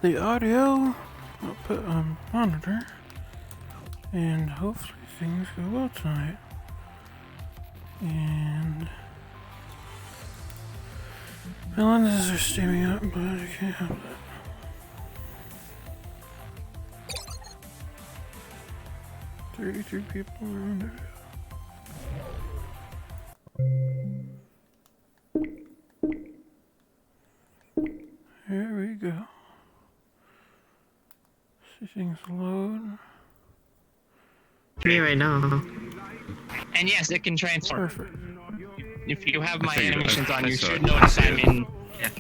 the audio output on monitor, and hopefully things go well tonight. And my lenses are steaming up, but I can't help it. Three people around it. Here we go. See things load. Me right now. And yes, it can transfer. Perfect. If you have my animations on, you should notice I'm in.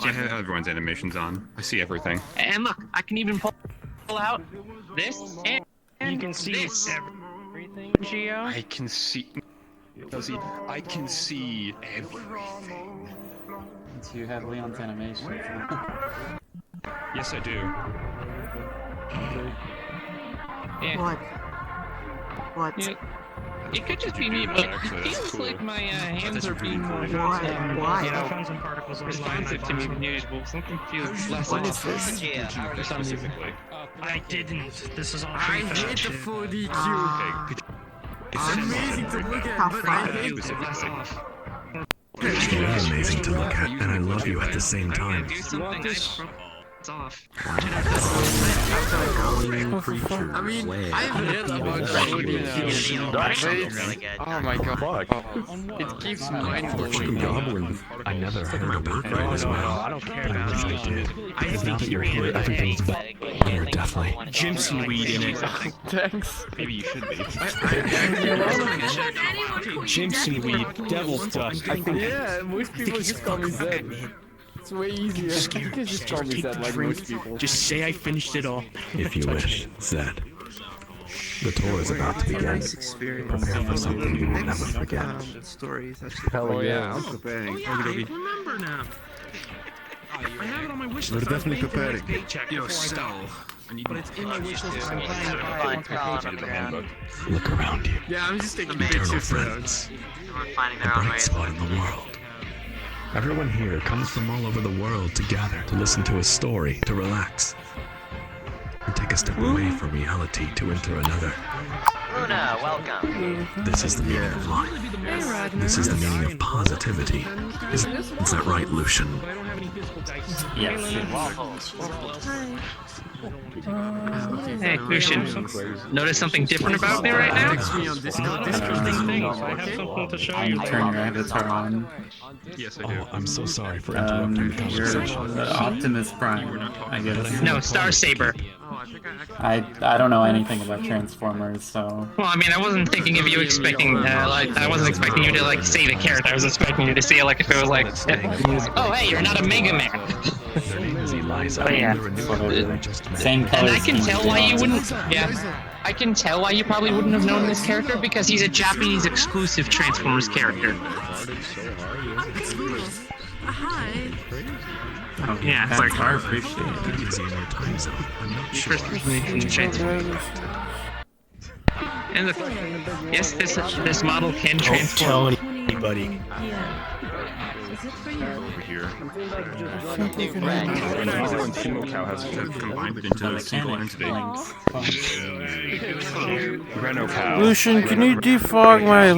I have everyone's animations on. I see everything. And look, I can even pull out this and You can see this. everything, Gio. I can see. I can see everything. So you have Leon's animation. Yes, I do. Yeah. What? Yeah. It could just be me, but it feels like my hands are being more responsive to me than usual. Something feels less off. For some reason. I didn't. This is all I hate the full DQ. Amazing to look at, but I hate it. Less off. You're amazing to look at, and I love you at the same time. Do something nice. It's off. I mean, I've heard about full DQ. Oh my god. It keeps mind blowing. Goblin. I never heard about that as well. I don't care But I about wish I it. did. Because now that you're here, everything's better, definitely. Jimson weed in it. Thanks. Maybe you should be. Jimson weed, devil's dust. I think Yeah, most people just call me Zed. It's way easier. You can just call me Zed like most people. just say I finished it all. If you wish, Zed. The tour is about to begin. Prepare for something you will never forget. Hell yeah. I remember now. I have it on my wish list. We're definitely preparing. Yo, stove. But it's in my wish list. I'm planning Look around you. Yeah, I'm just taking Eternal pictures for friends. Finding The their own bright ways. spot in the world. Everyone here comes from all over the world to gather, to listen to a story, to relax, and take a step away from reality to enter another. Luna, welcome. This is the meaning of life. This is the meaning of positivity. Is that right, Lucian? Hey, Lucian. Notice something different about me right now? Text me on Discord. I have something to show you. Turn your avatar on. Yes, I do. Oh, I'm so sorry for interrupting the You're conversation. Optimus Prime, I guess. No, Star Saber. I don't know anything about Transformers, so Well, I mean, I wasn't thinking of you expecting, I wasn't expecting you to, like, say the character. I was expecting you to say, like, if it was like, oh, hey, you're not a Mega Man. He lies Oh, yeah. same color. And I can tell why you wouldn't, I can tell why you probably wouldn't have known this character, because he's a Japanese exclusive Transformers character. Oh, Yeah, that's like- I appreciate it. He's in your time zone. I'm not sure. First person to Transformers. And look, yes, this model can transform. anybody. Over here. I think we can Everyone Timo Cow has combined it into a single entity. Reno Cow. Lucian, can you defog my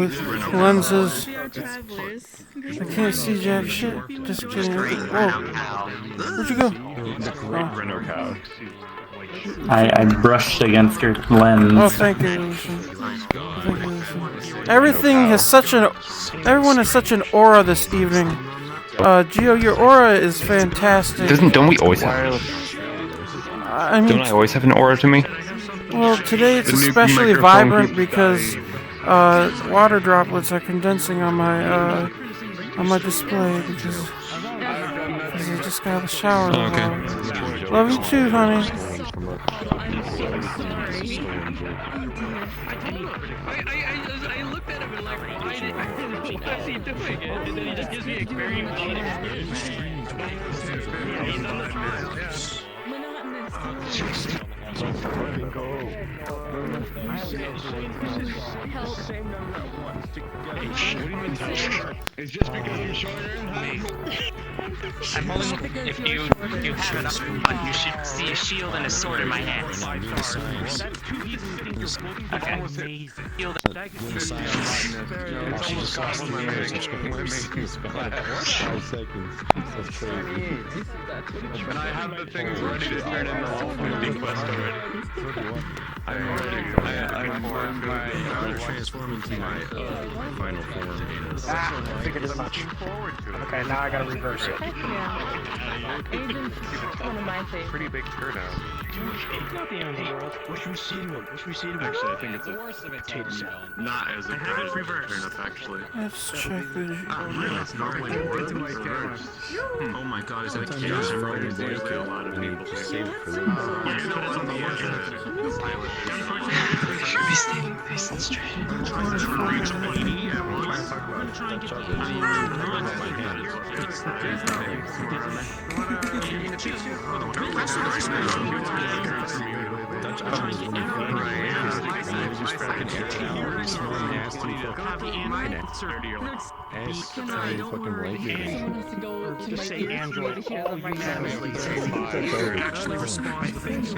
lenses? I can't see jack shit. Just kidding. Whoa. Where'd you go? Reno Cow. I brushed against your lens. Oh, thank you, Lucian. Thank you, Lucian. Everyone has such an aura this evening. Gio, your aura is fantastic. Don't we always have? I mean, Don't I always have an aura to me? well, today it's The new especially microphone vibrant keeps because water droplets are condensing on my display because I just got a shower. Oh, okay. Love you too, honey. I looked at him and like, why is he doing it? And then he just gives me a very It's just because you're shorter. I'm only if you have it up front, you should see a shield and a sword in my hands. Okay. Shield. And I have the things ready to turn into all 50 quests already. I'm ready. I'm transform into my final form. I figured as much. Okay, now I gotta reverse it. One of my favorites. Pretty big turnout. It's not the end of the world. What should we say to him? Actually, I think it's a potato salad. Not as a good turnip, actually. Let's check the... It's normally reversed. Oh my god, is that a chaos rolling kill? A lot of people save it for them. Should be staying nice and straight. Just say Android. Actually respond to things.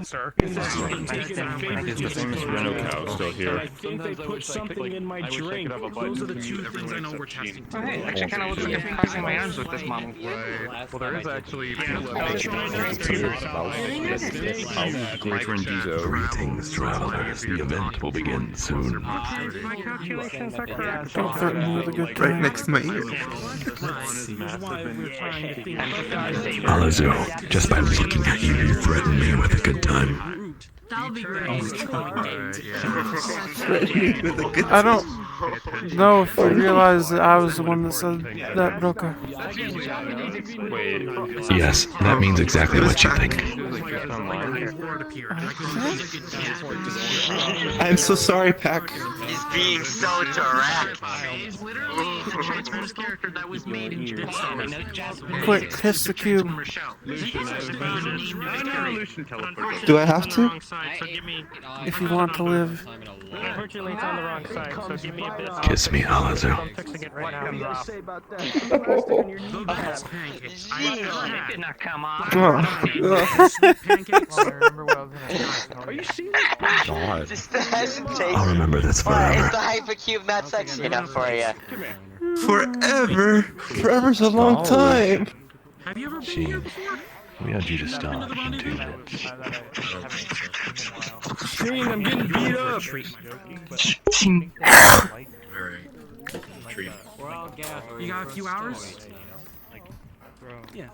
Sir. Is the famous Renault cow still here? I think they put something in my drink. Those are the two things I know we're testing. Oh, hey, actually kind of looks like I'm crossing my arms with this model. Right. Well, there is actually... Greetings, travelers. The event will begin soon. My calculations are correct. Don't threaten me with a good Right time. next to my ear. Alazu, just by looking at you, you threaten me with a good time. I don't know if you realize that I was the one that said that, Broka. Yes, that means exactly what you think. I'm so sorry, Pac. He's being so direct. It's literally a Transformers character that was made in Japan. Quick, kiss the cube. Do I have to? If you want to live. Hercules on the wrong side, so give me a bit. Kiss me, Alazu. I'm fixing it right now. It did not come on. Are you serious? God. Just the hesitation. I'll remember this Why forever. is the hypercube not sexy enough for you? Forever. Forever's a long time. Sheen, we had you to stop in 2 minutes. Shane, I'm getting beat up. You got a few hours? Yeah.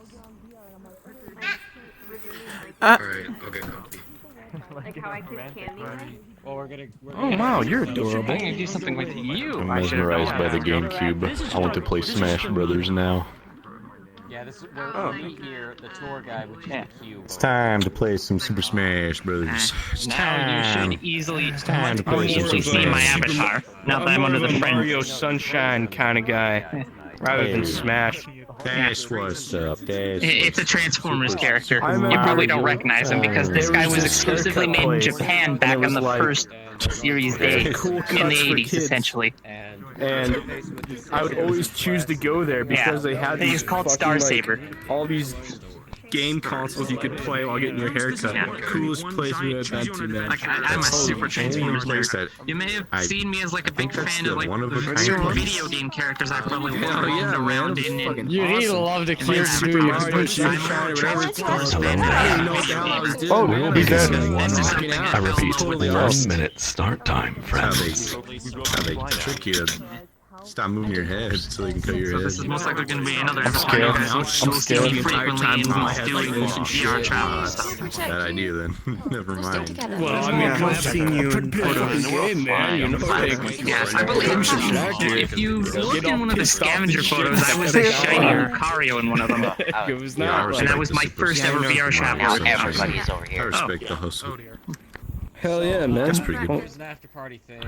Like how I kiss candy. Oh wow, you're adorable. I'm gonna do something with you. I'm mesmerized by the GameCube. I want to play Smash Brothers now. Yeah, this is we're here, the tour guide, which is the cube. It's time to play some Super Smash Brothers. It's Now time. you should easily time to play some see Super my Smash. avatar. Now that I'm under the Mario friend. Sunshine kind of guy, rather than Smash. That's what's up. That's It's a Transformers character. You I'm probably don't recognize him because this guy was exclusively made in Japan back in the first series days, in the 80s essentially. And I would always choose to go there because they had these He's called fucking, Star like, Saber. all these game consoles you could play while getting your hair cut. Yeah. Coolest place we have been to, man. Like I'm a super Transformers place nerd. that You may have I seen me as like a big think that's fan the of like one of a the kind certain place. video game characters I probably Hell roamed yeah, man, around it was in. fucking And You need to love the cute Mario Sunshine, whatever it's called. I didn't know what the hell I was doing. Oh, man. he's dead. In 1 Fucking minute. out. I repeat, Totally 1 lost. minute start time, how friends. they trick you to stop moving your head so they can cut your So head. this is most likely going to be another scared. I'm scared the entire frequently time in with my head doing like this and VR shit. travel and stuff. Bad idea then. Never mind. Well, I mean, I've seen you in photos game, man. You know, like, Yes, I believe if you look in one of the scavenger photos, I was a shiny Lucario in one of them. it was not. And that was my first ever VR travel. Now everybody's over I here. respect the hustle. Hell yeah, man. That's pretty good. There's an after party thing.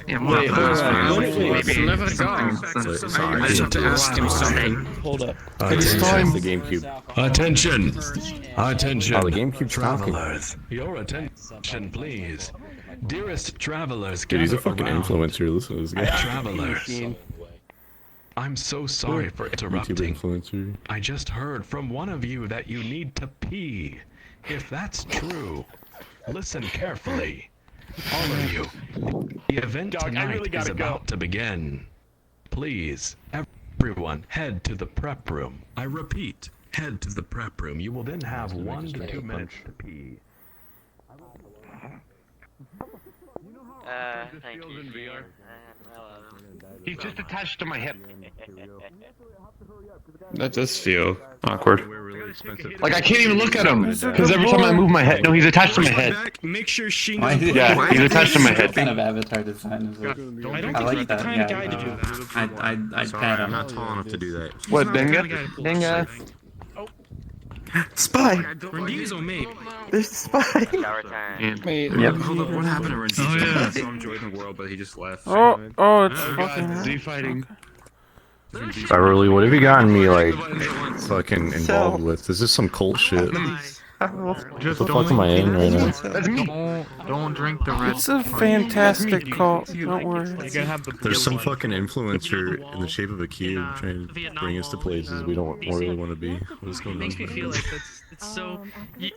Yeah, Wait, hold on. maybe Never gone. I just have to ask him something. Hold up. Attention. The GameCube. Attention. Attention. Oh, the GameCube's talking. Travelers, your attention, please. Dearest travelers, Dude, he's a gather fucking around. influencer. Listen to this guy. Travelers, I'm so sorry for YouTube interrupting. influencer. I just heard from one of you that you need to pee. If that's true, listen carefully. All of you, the event tonight is about to begin. Please, everyone, head to the prep room. I repeat, head to the prep room. You will then have 1 to 2 minutes to pee. Thank you. He's just attached to my hip. That does feel awkward. Like I can't even look at him because every time I move my head, no, he's attached to my head. Make sure she Yeah, he's attached to my head. Kind of avatar design is it? I don't I think like he's the that. kind of Yeah, guy to do that. I'd Sorry, pat I'm him. not tall enough to do that. What, Dinga? Dinga. Spy! Rendizo, mate. There's the spy! Shower time. Yep. Hold up, what happened to Rendizo? Oh, yeah. I saw him join the world, but he just left. Oh, it's fucking. Z fighting. Beverly, what have you gotten me, like, fucking involved with? Is this some cult shit? What the fuck am I in right now? That's me. Don't drink the red. It's a fantastic cult. Don't worry. There's some fucking influencer in the shape of a cube trying to bring us to places we don't really want to be. What is going on? Makes me feel like it's so.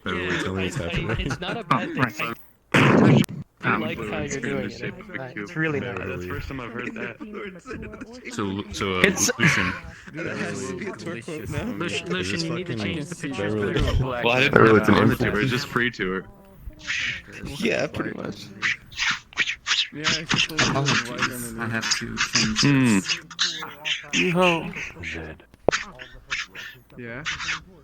Beverly, tell me what's happening. It's not a bad thing. I like how you're doing it. It's really nice. That's the first time I've heard that. Lucian. Lucian, you need to change the picture. Well, I didn't Beverly, it's an want it to, influencer. it's just free to her. Yeah, pretty much. Apologies. I have to change Hmm. this. Yo, Yeah.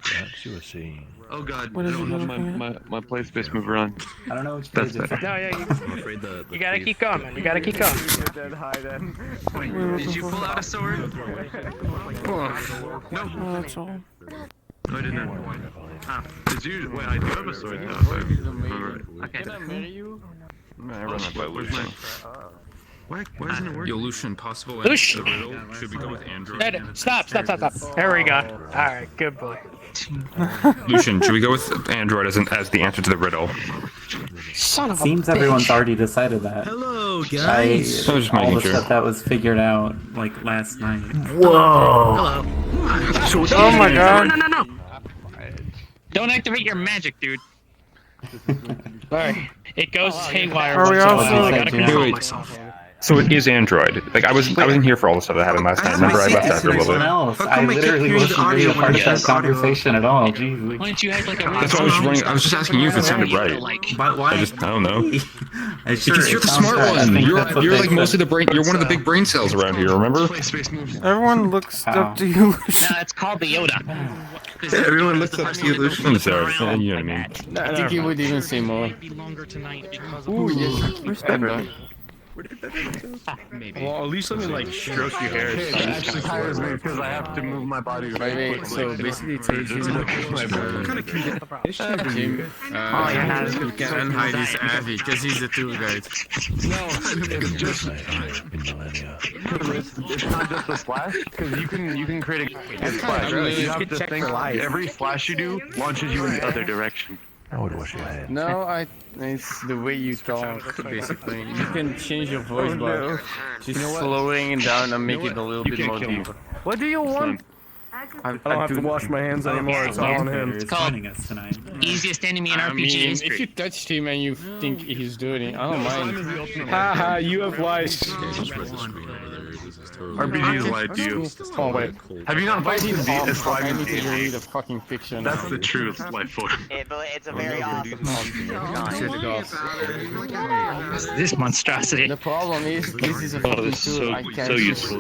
Perhaps you were seeing. Oh god, What I is don't he have looking my play space mover on. I don't know which That's page it's better. on. No, yeah, I'm afraid the you gotta keep going, man. You gotta keep going. Did you pull out a sword? oh, that's all. No, I didn't. Ah, did you? Wait, I do have a sword though. Okay. I run that by Lucian. Why isn't it working? Yo, Lucian, possible Lucian! the riddle? Should we go with Android? Stop. There we go. Alright, good boy. Lucian, should we go with Android as the answer to the riddle? Son of a Seems everyone's already decided that. Hello, I guys. I was just all making the sure. stuff that was figured out like last night. Oh my god. No. Don't activate your magic, dude. Sorry. It goes haywire. Are we once in a also- while. I gotta control Wait. myself. So it is Android. Like I wasn't here for all the stuff that happened last night. Remember, I left after a little Someone bit. else. How I come I kept literally hearing the wasn't really a audio part of when that it's audio? conversation at all. Jeez. Why don't you act like a real That's what I was wondering. I was just asking you if it sounded right. But why? I don't know. Because Because you're the smart one. You're like mostly the brain. You're one of the big brain cells around here. Remember? Everyone looks up to you. No, it's called the Yoda. Everyone looks up to you, Lucian. Sorry. Yeah, you know what I mean. I think he would even say more. Ooh, yes. Respect that. Maybe. Well, at least let me like stroke your hair. It actually tires me because I have to move my body. Wait, so basically it takes you What kind of condition are you? You can unhide his Avi because he's a tour guide. No, it's just it's not just a slash because you can create a splash. You have to think every slash you do launches you in the other direction. I would wash your head. No, it's the way you talk, basically. You can change your voice by just slowing it down and make it a little bit more deep. What do you want? I don't have to wash my hands anymore. It's all on him. It's joining us tonight. Easiest enemy in I RPG mean, history. if you touched him and you think he's dirty, I don't mind. Haha, you have lice. RPG's lied to you. Oh wait, Have you not played D&D? I It's live in need to D&D. read a fucking fiction. That's the truth life form. It's a very awesome This monstrosity. The problem is, this is a fucking tool. I can't just do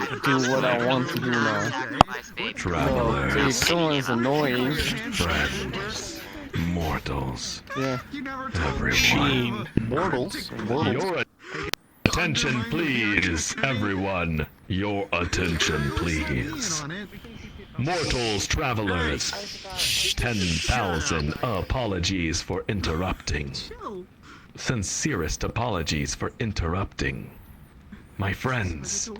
what I want to do now. Travelers, So if someone's annoying, friends, mortals, yeah. everyone. Mortals? Your attention, please, everyone. Your attention, please. Mortals, travelers. 10,000 apologies for interrupting. Sincerest apologies for interrupting. My friends,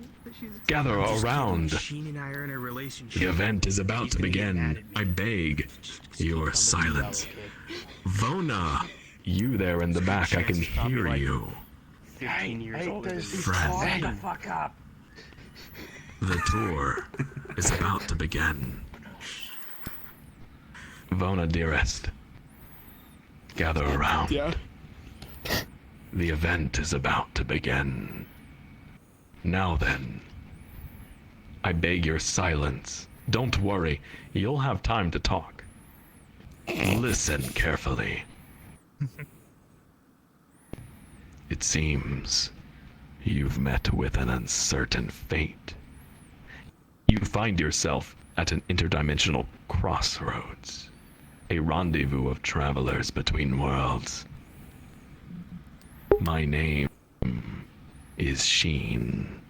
gather around. Sheen and I are in a relationship. The event is about to begin. I beg your silence. Vona, you there in the back, I can hear you. 15 years older. Friend, the fuck up. the tour is about to begin. Vona, dearest, gather around. Yeah. The event is about to begin. Now then, I beg your silence. Don't worry, you'll have time to talk. Listen carefully. It seems you've met with an uncertain fate. You find yourself at an interdimensional crossroads, a rendezvous of travelers between worlds. My name is Sheen.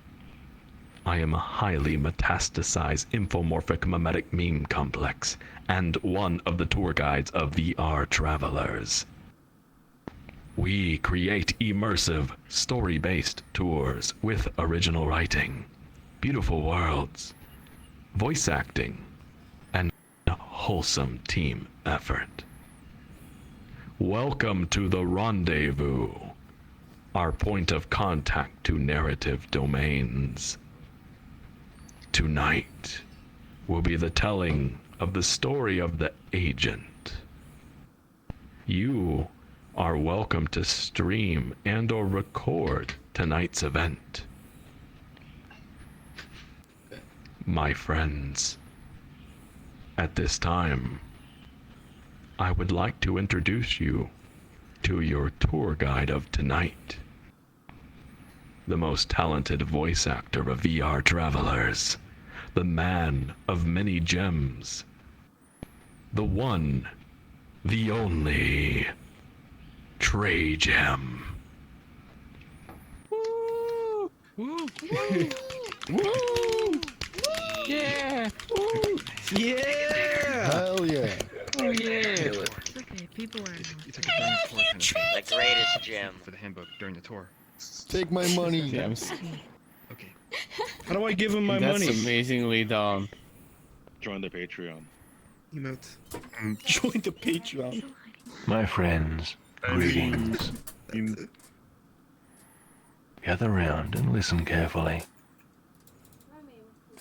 I am a highly metastasized infomorphic mimetic meme complex and one of the tour guides of VR travelers. We create immersive, story-based tours with original writing, beautiful worlds, voice acting, and a wholesome team effort. Welcome to the rendezvous, our point of contact to narrative domains. Tonight will be the telling of the story of the agent. You are welcome to stream and or record tonight's event. My friends, at this time, I would like to introduce you to your tour guide of tonight, the most talented voice actor of VR travelers, the man of many gems, the one, the only, Trey Gem. Woo! Woo! Woo! Yeah! Woo! Yeah! Hell yeah! Oh yeah! Okay, people are. It's like a during the tour kind of thing. The greatest gym. For the handbook during the tour. Take my money. Gems. Okay. How do I give him my That's money? amazingly dumb. Join the Patreon. Emote. Join the Patreon. My friends, greetings. Gather round and listen carefully.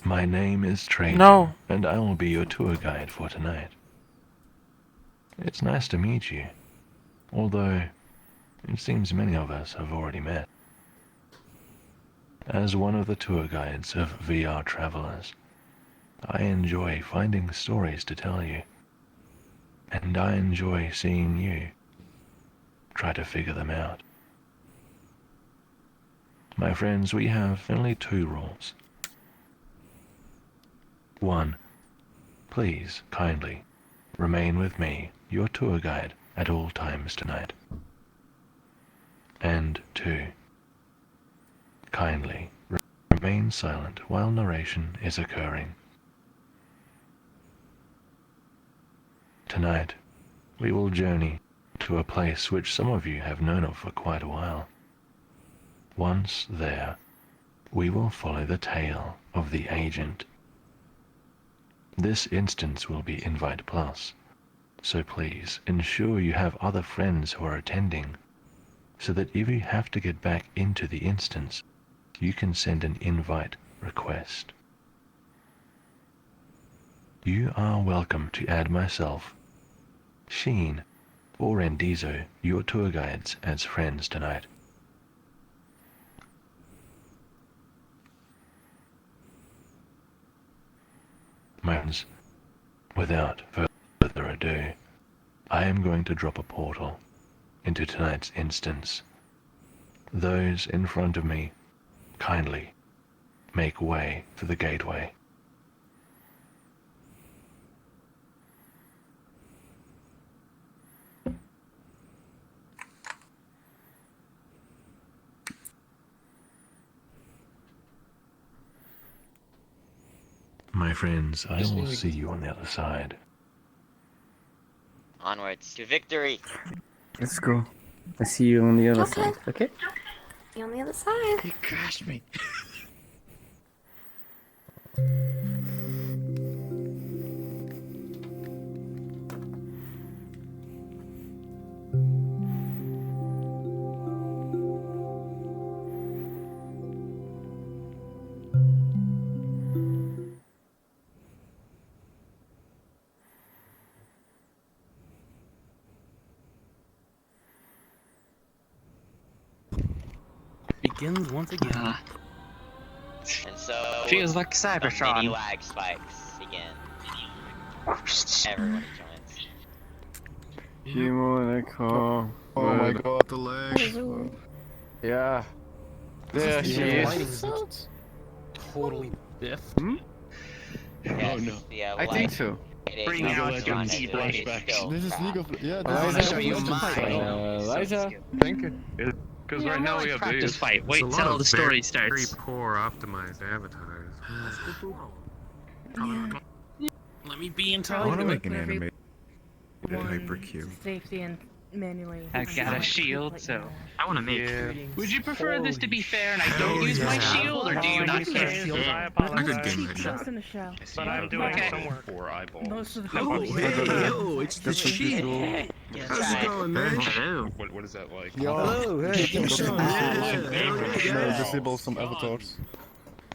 My name is Trey, No. and I will be your tour guide for tonight. It's nice to meet you, although it seems many of us have already met. As one of the tour guides of VR travelers, I enjoy finding stories to tell you, and I enjoy seeing you try to figure them out. My friends, we have only 2 rules. 1. Please, kindly, remain with me, your tour guide, at all times tonight. And 2. Kindly, remain silent while narration is occurring. Tonight, we will journey to a place which some of you have known of for quite a while. Once there, we will follow the tale of the agent. This instance will be Invite Plus, so please ensure you have other friends who are attending, so that if you have to get back into the instance, you can send an invite request. You are welcome to add myself, Sheen, or Endizo, your tour guides, as friends tonight. My friends, without further ado, I am going to drop a portal into tonight's instance. Those in front of me, kindly make way for the gateway. My friends, I will see you on the other side. Onwards to victory. Let's go. I see you on the other side. Okay. You on the other side. You crashed me. Begins once again. And so Feels like the mini Cybertron. lag spikes again. Everyone joins. Kimo, Neko. Oh my god, the leg. Yeah. There she is. Totally biffed. Yes, no. yeah, I think so. Bring out your Johnny, key it is flashbacks. still This is crap. League of... Yeah, I'll this show is you Legends mine. fight. Elijah. Thank you. Because right now we have practice these. fight. Wait It's a lot till of the story very starts. poor optimized avatars. Let me be in I charge. want to make an Every- anime. Hypercube. Safety and manually. I've got a shield, so I want to make. Yeah. Would you prefer this to be fair and I don't use my shield, or do you not care? I could game right now. Close in the show. But I'm doing Okay. some work. Four eyeballs. Most of the Oh, people. hey, yo, it's the shit. How's it going, man? What is that like? Yo, hey, give me some. Yeah. Disable some avatars.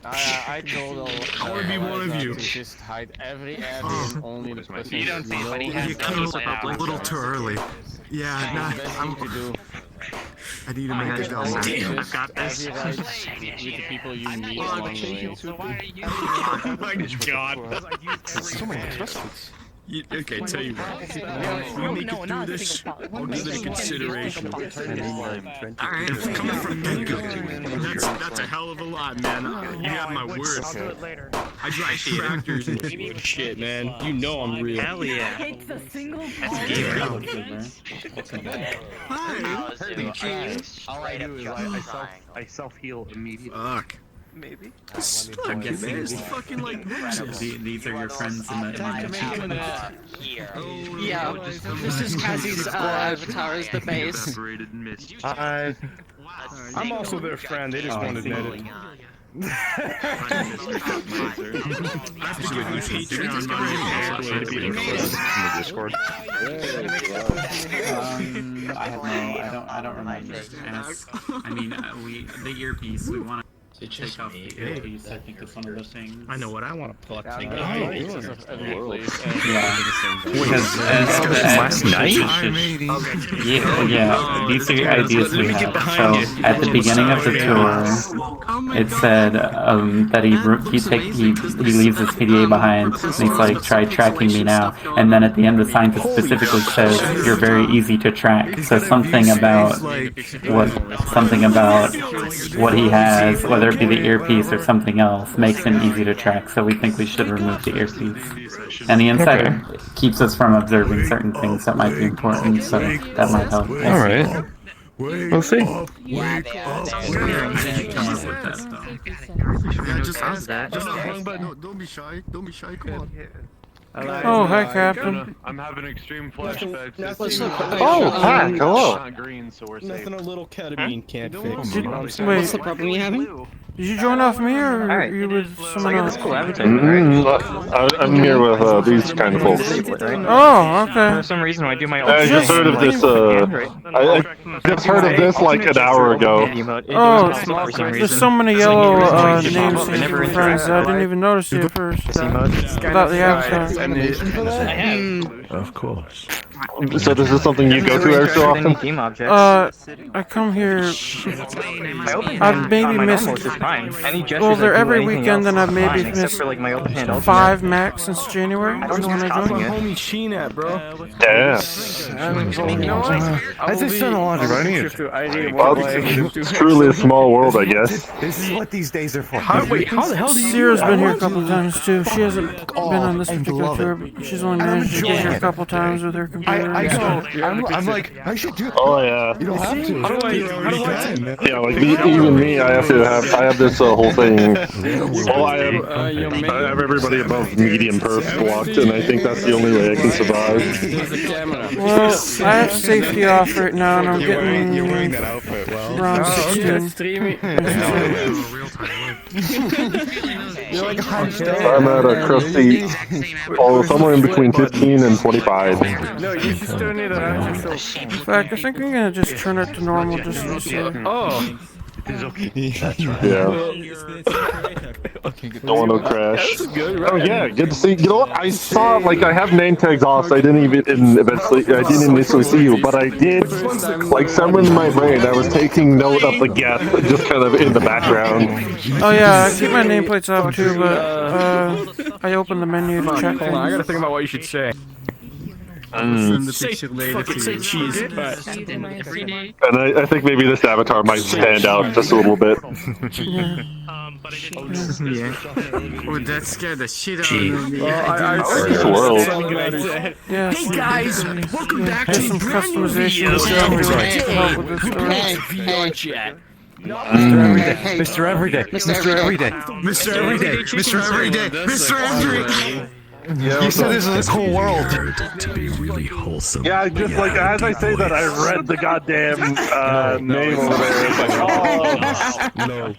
I told I wanna be one of you. to just hide every area and only the person You don't see it, but he has You the cut inside up a out. little too early. Yeah, nah, thing to do. I need to make it down. Damn, I've got this. Every right with the people you meet along the way. So why are you? Oh my god. So many questions. Okay, tell you what. We make it through this. I'll give it a consideration. Alright, coming from Nico, that's a hell of a lot, man. You have my word. I'll do it later. I drive tractors and shit, man. You know I'm real. Hell yeah. Takes a single All I do is I self-heal immediately. Fuck. Maybe. I'm guessing it's fucking like nexus. These are your friends in that here. Yeah, this is Cassie's avatar as the base. I'm also their friend. They just won't admit it. I have to give you Patreon money to be in the Discord. I don't remember. I mean, the earpiece, we want to take off the earpiece. I think it's one of those things. I know what I want to pluck. Last night? Yeah, these are ideas we have. So at the beginning of the tour, it said that he leaves his PDA behind. And he's like, try tracking me now. And then at the end, the scientist specifically says you're very easy to track. So something about what he has, whether it be the earpiece or something else, makes him easy to track. So we think we should remove the earpiece. And the insider keeps us from observing certain things that might be important. So that might help. All right. We'll see. Yeah, they are. Don't be shy. Don't be shy. Come on. Oh, hi, Captain. I'm having extreme flashbacks. Oh, hi, hello. Not green, so we're safe. Nothing a little ketamine can't fix. Wait, What's the problem you having? did you join off me or are you with someone else? I'm here with these kind of folks. Oh, okay. For some reason, I do my own. I just heard of this. I just heard of this like an hour ago. Oh, there's so many yellow names for friends that I didn't even notice you at first. Without the avatar. Of course. So this is something you go to every so often? I come here. I've maybe missed. Well, they're every weekend, and I've maybe missed 5 max since January. That's when I joined. Homie Sheen at, bro. Yeah. I just sent a lot of Well, it's truly a small world, I guess. This is what these days are for. Wait, how the hell do you Sierra's been here a couple of times too. She hasn't been on this particular tour, but she's only managed to get here a couple times with her computer. I'm like, I should do. Oh yeah. You don't have to. How do I? Yeah, like even me, I have this whole thing. Well, I have everybody above medium perf blocked, and I think that's the only way I can survive. Well, I have safety off right now, and I'm getting You're wearing that outfit well. around 16. Streaming. You're like hunched I'm at a crusty, somewhere in between 15 and 25. No, you just don't need an yourself. In fact, I think I'm gonna just turn it to normal just to be safe. Oh. Yeah. Don't want to crash. Oh yeah, good to see. You know what? I saw I have name tags off, so I didn't initially see you, but I did somewhere in my brain. I was taking note of the guest, just kind of in the background. Oh yeah, I keep my nameplates off too, but I opened the menu to check Hold on, I things. gotta think about what you should say. Say cheese, but... And I think maybe this avatar might stand out just a little bit. Yeah. Oh, that scared the shit out of me. Yeah. Hey guys, welcome back to some brand new customization video. to help with this story. VR chat. Mr. Everyday, Mr. Everyday, Mr. Everyday, Mr. Everyday, Mr. Everyday. You said this is a cool world. To be really wholesome. Yeah, just as I say that, I read the goddamn name over there. It's like, oh. No.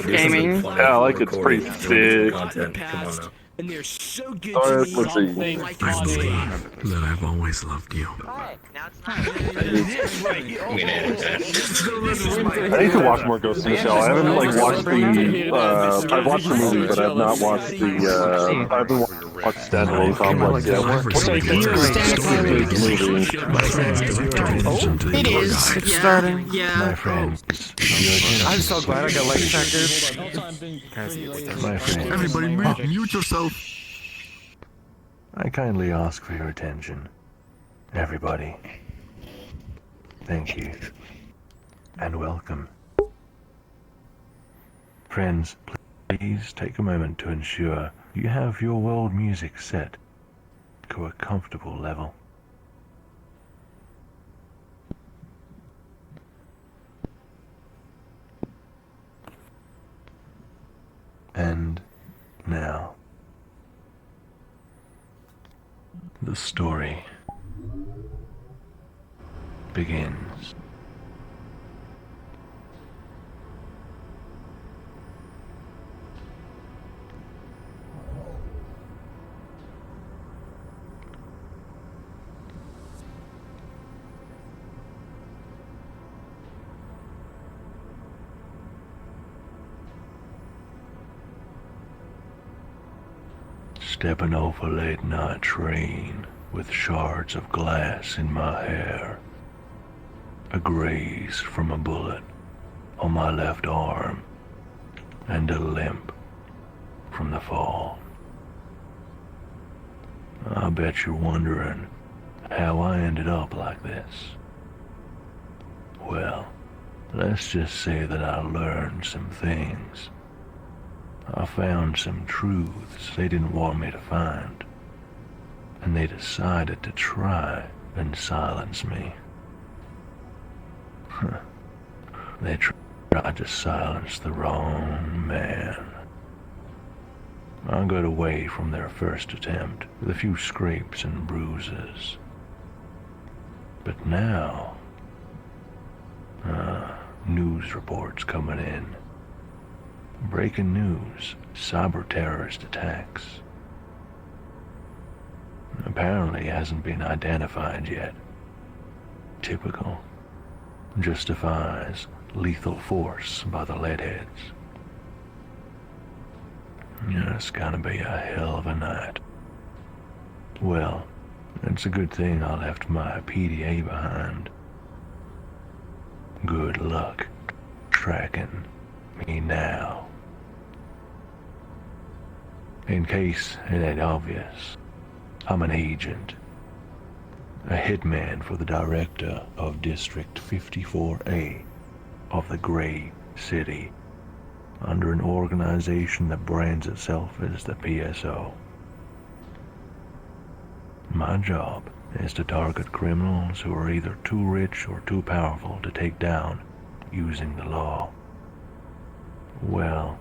Gaming. Yeah, I like it. It's pretty big. And they're so good Alright, let's see. That I've always loved you. I need to watch more Ghost in the Shell. I haven't watched the. I've watched the movie, but I've not watched the. I haven't watched Standalone Complex yet. Which I hear is a movie. It is. It's starting. My friends, I'm so glad I got light checkers. my friends, Everybody mute yourself. I kindly ask for your attention. Everybody. Thank you. And welcome. Friends, please take a moment to ensure you have your world music set to a comfortable level. And now, the story begins. Stepping off a late night train with shards of glass in my hair, a graze from a bullet on my left arm, and a limp from the fall. I bet you're wondering how I ended up like this. Well, let's just say that I learned some things. I found some truths they didn't want me to find, and they decided to try and silence me. They tried to silence the wrong man. I got away from their first attempt with a few scrapes and bruises. But now, news reports coming in. Breaking news, cyber terrorist attacks. Apparently hasn't been identified yet. Typical. Justifies lethal force by the leadheads. Yeah, it's gonna be a hell of a night. Well, it's a good thing I left my PDA behind. Good luck tracking me now. In case it ain't obvious, I'm an agent. A hitman for the director of District 54A of the Gray City, under an organization that brands itself as the PSO. My job is to target criminals who are either too rich or too powerful to take down using the law. Well,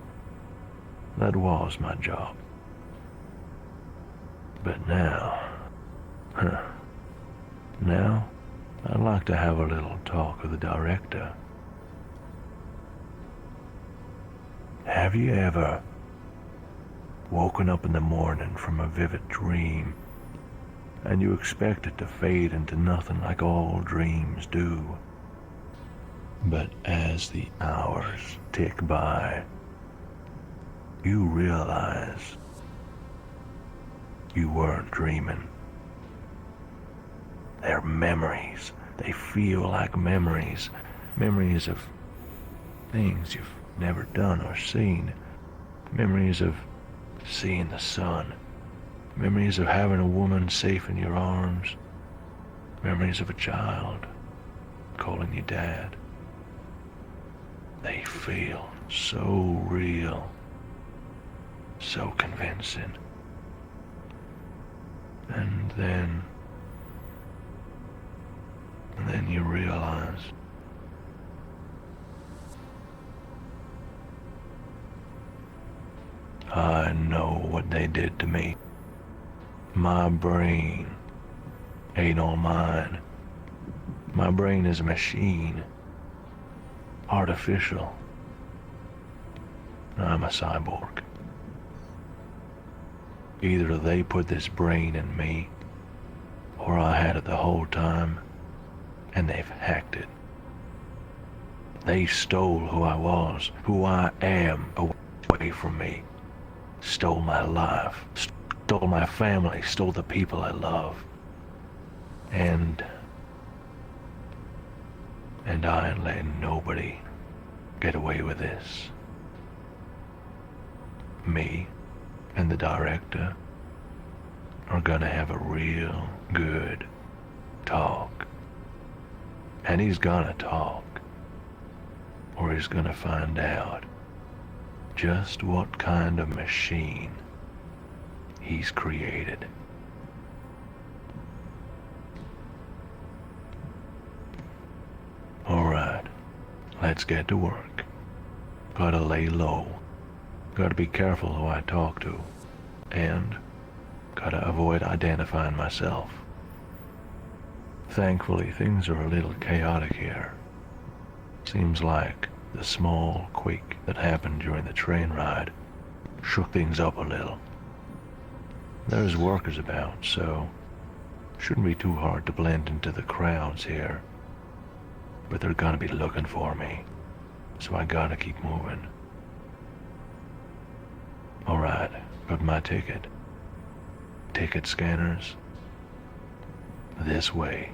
that was my job. But now, now I'd like to have a little talk with the director. Have you ever woken up in the morning from a vivid dream and you expect it to fade into nothing like all dreams do? But as the hours tick by, you realize you weren't dreaming. They're memories. They feel like memories. Memories of things you've never done or seen. Memories of seeing the sun. Memories of having a woman safe in your arms. Memories of a child calling you dad. They feel so real, so convincing. And then you realize I know what they did to me. My brain ain't all mine. My brain is a machine. Artificial. I'm a cyborg. Either they put this brain in me, or I had it the whole time, and they've hacked it. They stole who I was, who I am, away from me. Stole my life, stole my family, stole the people I love. And I ain't letting nobody get away with this. Me and the director are gonna have a real good talk. And he's gonna talk, or he's gonna find out just what kind of machine he's created. Alright, let's get to work. Gotta lay low. Gotta be careful who I talk to. And gotta avoid identifying myself. Thankfully, things are a little chaotic here. Seems like the small quake that happened during the train ride shook things up a little. There's workers about, so shouldn't be too hard to blend into the crowds here. But they're gonna be looking for me, so I gotta keep moving. Alright, got my ticket. Ticket scanners. This way.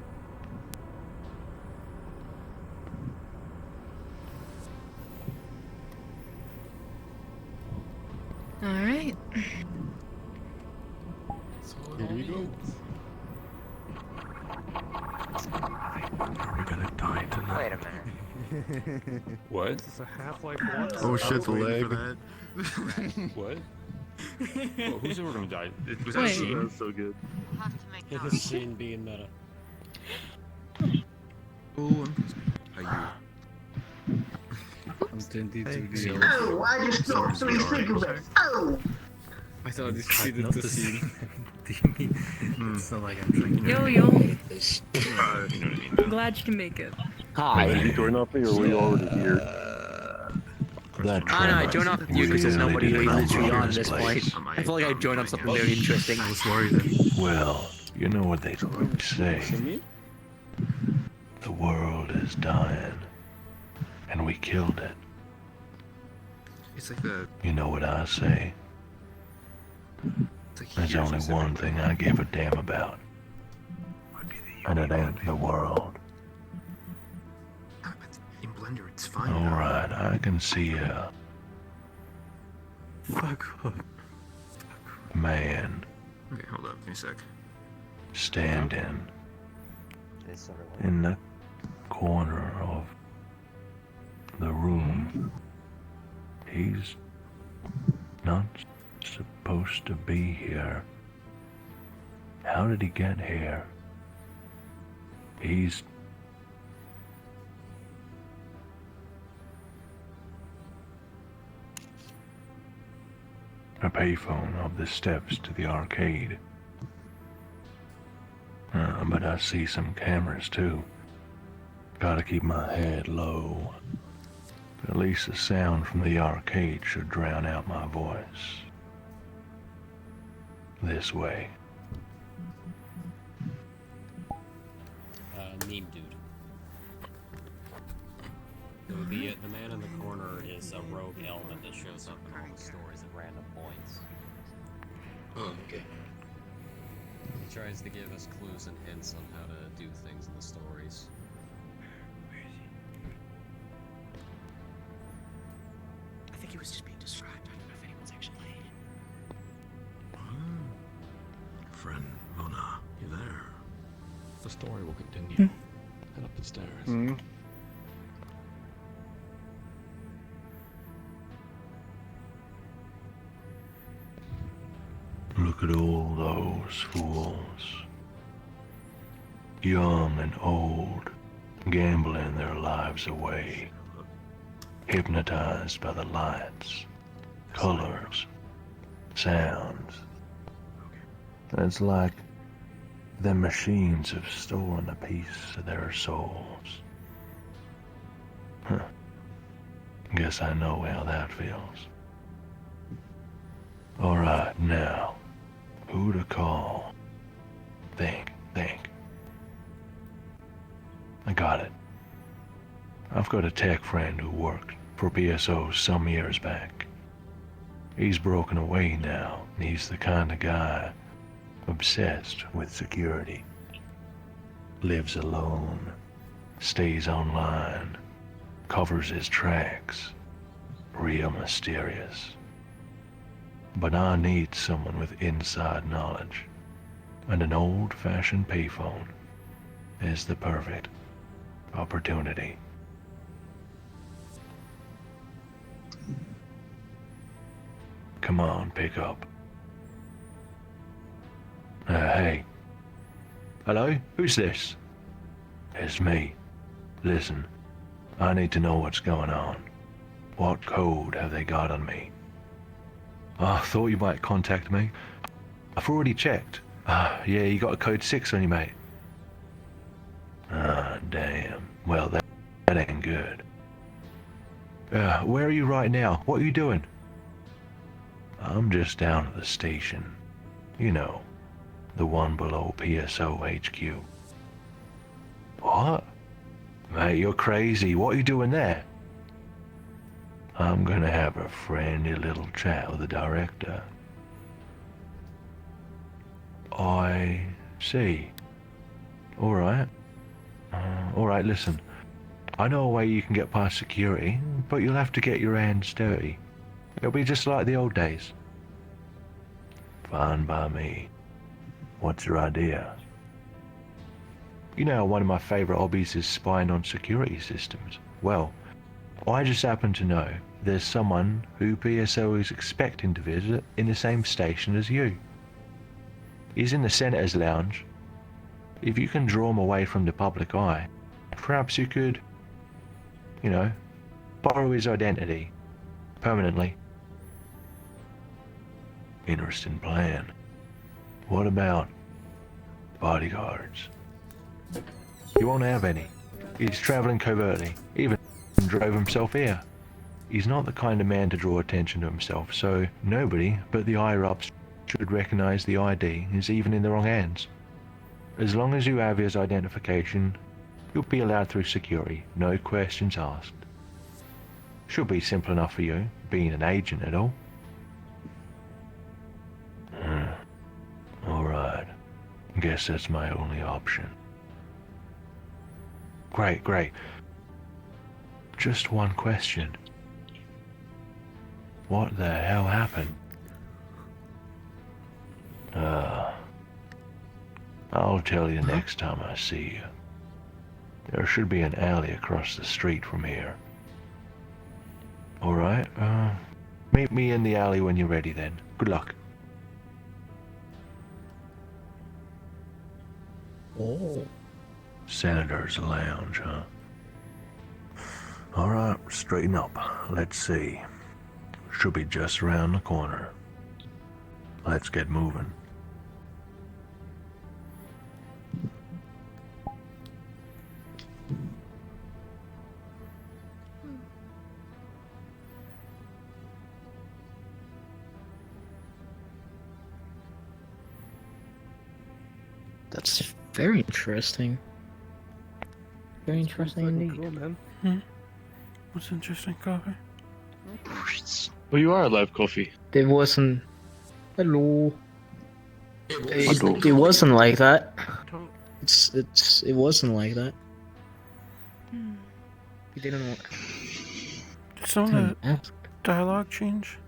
All right. Here we go. We're gonna die tonight. Wait a minute. What? Is this a Half-Life 1? Oh shit, the leg. What? Oh, who's ever gonna die? Was Wait. that Sheen? That's so good. It's Sheen being meta. Oh, I'm How I'm 22 Oh, I just smoked 3 cigarettes. Oh! I thought this shit is the scene. It's not like I'm drinking. Yo, yo. you. Glad you can make it. Did you join off me, or were you already here? That Oh no, I joined up with you because there's really nobody did not literally love on this this place. point. I feel like I joined on something very interesting. I was worried then. Well, you know what they say. The world is dying, and we killed it. It's like the. You know what I say? It's like There's only one thing I give a damn about, and it ain't the world. In Blender, it's fine. Alright, I can see a Fuck off. man Okay, hold up. Give me a sec. standing in the corner of the room. He's not supposed to be here. How did he get here? He's... A payphone up the steps to the arcade. But I see some cameras too. Gotta keep my head low. At least the sound from the arcade should drown out my voice. This way. Meme dude. So the man in the corner is a rogue element that shows up in all the stories at random points. Oh, okay. He tries to give us clues and hints on how to do things in the stories. I think he was just being distracted. I don't know if anyone's actually Friend Mona, you there? The story will continue. Head up the stairs. Look at all those fools. Young and old, gambling their lives away. Hypnotized by the lights, colors, sounds. It's like the machines have stolen a piece of their souls. Guess I know how that feels. Alright, now, who to call? Think. I got it. I've got a tech friend who worked for PSO some years back. He's broken away now, and he's the kind of guy obsessed with security. Lives alone, stays online, covers his tracks. Real mysterious. But I need someone with inside knowledge, and an old-fashioned payphone is the perfect opportunity. Come on, pick up. Hey. Hello? Who's this? It's me. Listen, I need to know what's going on. What code have they got on me? I thought you might contact me. I've already checked. Yeah, you got a code 6 on you, mate. Damn. Well, that ain't good. Where are you right now? What are you doing? I'm just down at the station. You know, the one below PSO HQ. What? Mate, you're crazy. What are you doing there? I'm gonna have a friendly little chat with the director. I see. Alright. Alright, listen. I know a way you can get past security, but you'll have to get your hands dirty. It'll be just like the old days. Fine by me. What's your idea? You know, one of my favorite hobbies is spying on security systems. Well, I just happen to know there's someone who PSO is expecting to visit in the same station as you. He's in the Senator's Lounge. If you can draw him away from the public eye, perhaps you could, you know, borrow his identity permanently. Interesting plan. What about bodyguards? He won't have any. He's traveling covertly, even drove himself here. He's not the kind of man to draw attention to himself, so nobody but the higher-ups should recognize the ID is even in the wrong hands. As long as you have his identification, you'll be allowed through security, no questions asked. Should be simple enough for you, being an agent at all. Alright. Guess that's my only option. Great. Just one question. What the hell happened? I'll tell you next time I see you. There should be an alley across the street from here. Alright, meet me in the alley when you're ready then. Good luck. Oh. Senator's Lounge, huh? Alright, straighten up. Let's see. Should be just around the corner. Let's get moving. That's very interesting. Very interesting indeed. Cool, man. What's interesting, Coffee? Well, you are Live Coffee. It wasn't. Hello. It wasn't like that. It wasn't like that. You didn't want. Did some of the dialogue change?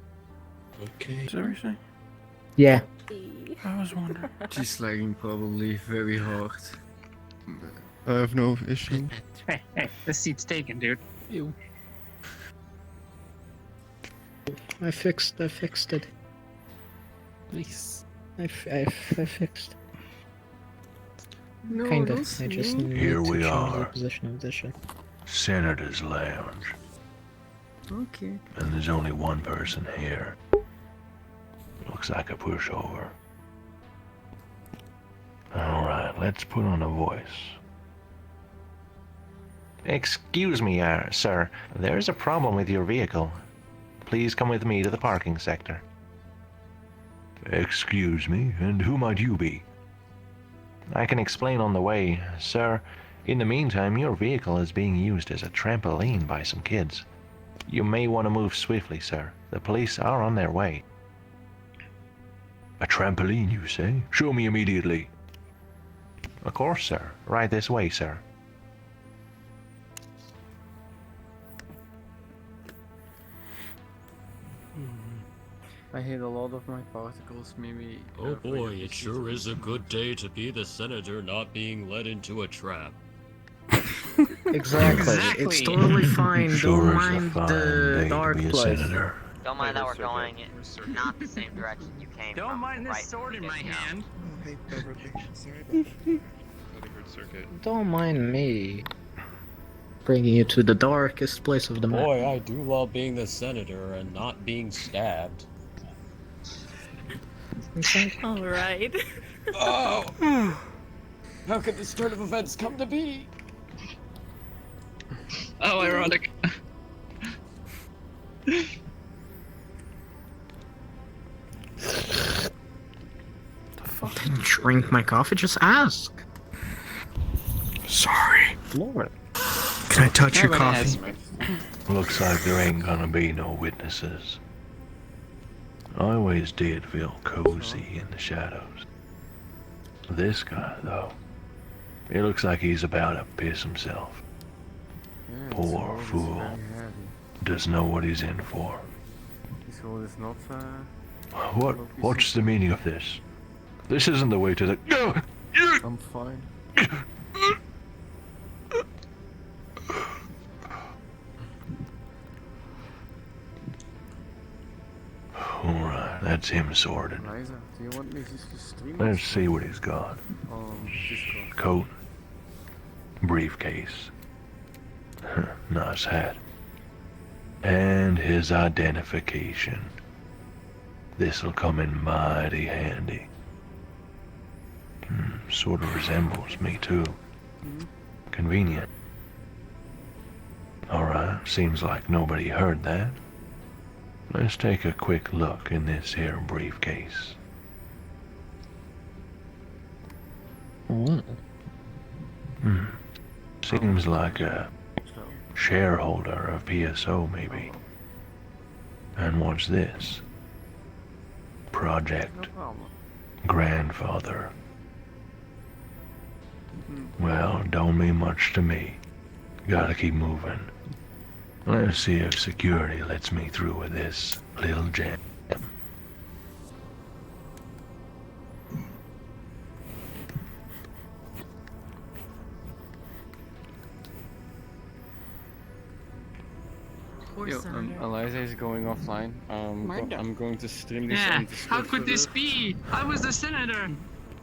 Okay. Is everything? Yeah. I was wondering. She's lagging probably very hard. I have no issue. Hey, this seat's taken, dude. Ew. I fixed it. Nice. I fixed. No, Kinda. don't I just need Here to we change the are. position of this shit. Senator's Lounge. Okay. And there's only one person here. Looks like a pushover. Alright, let's put on a voice. Excuse me, sir. There's a problem with your vehicle. Please come with me to the parking sector. Excuse me, and who might you be? I can explain on the way, sir. In the meantime, your vehicle is being used as a trampoline by some kids. You may want to move swiftly, sir. The police are on their way. A trampoline, you say? Show me immediately. Of course, sir. Right this way, sir. I hit a lot of my particles, maybe. Oh boy, it sure is a good day to be the senator not being led into a trap. Exactly. It's totally fine. Sure Don't is a mind fine the day dark to be a place. senator. Don't mind that we're going in not the same direction you came Don't from. mind this right sword in my hand. Don't mind me bringing you to the darkest place of the map. Boy, I do love being the senator and not being stabbed. Alright. Oh! How could this turn of events come to be? Oh, ironic. Didn't drink my coffee, just ask. Sorry. Lord. Can I touch your coffee? Looks like there ain't gonna be no witnesses. I always did feel cozy in the shadows. This guy, though, it looks like he's about to piss himself. Poor fool. Doesn't know what he's in for. This hole is not, What's the meaning of this? This isn't the way to the... I'm fine. Alright, that's him sorted. Liza, do you want me to stream? Let's see what he's got. Discord. Coat. Briefcase. Nice hat. And his identification. This'll come in mighty handy. Sort of resembles me too. Convenient. Alright, seems like nobody heard that. Let's take a quick look in this here briefcase. What? Seems like a shareholder of PSO, maybe. And what's this? Project Grandfather. Well, don't mean much to me. Gotta keep moving. Let's see if security lets me through with this little jam. Poor senator. Eliza is going offline. I'm going to stream this Yeah, on Discord how could for this her. be? I was the senator.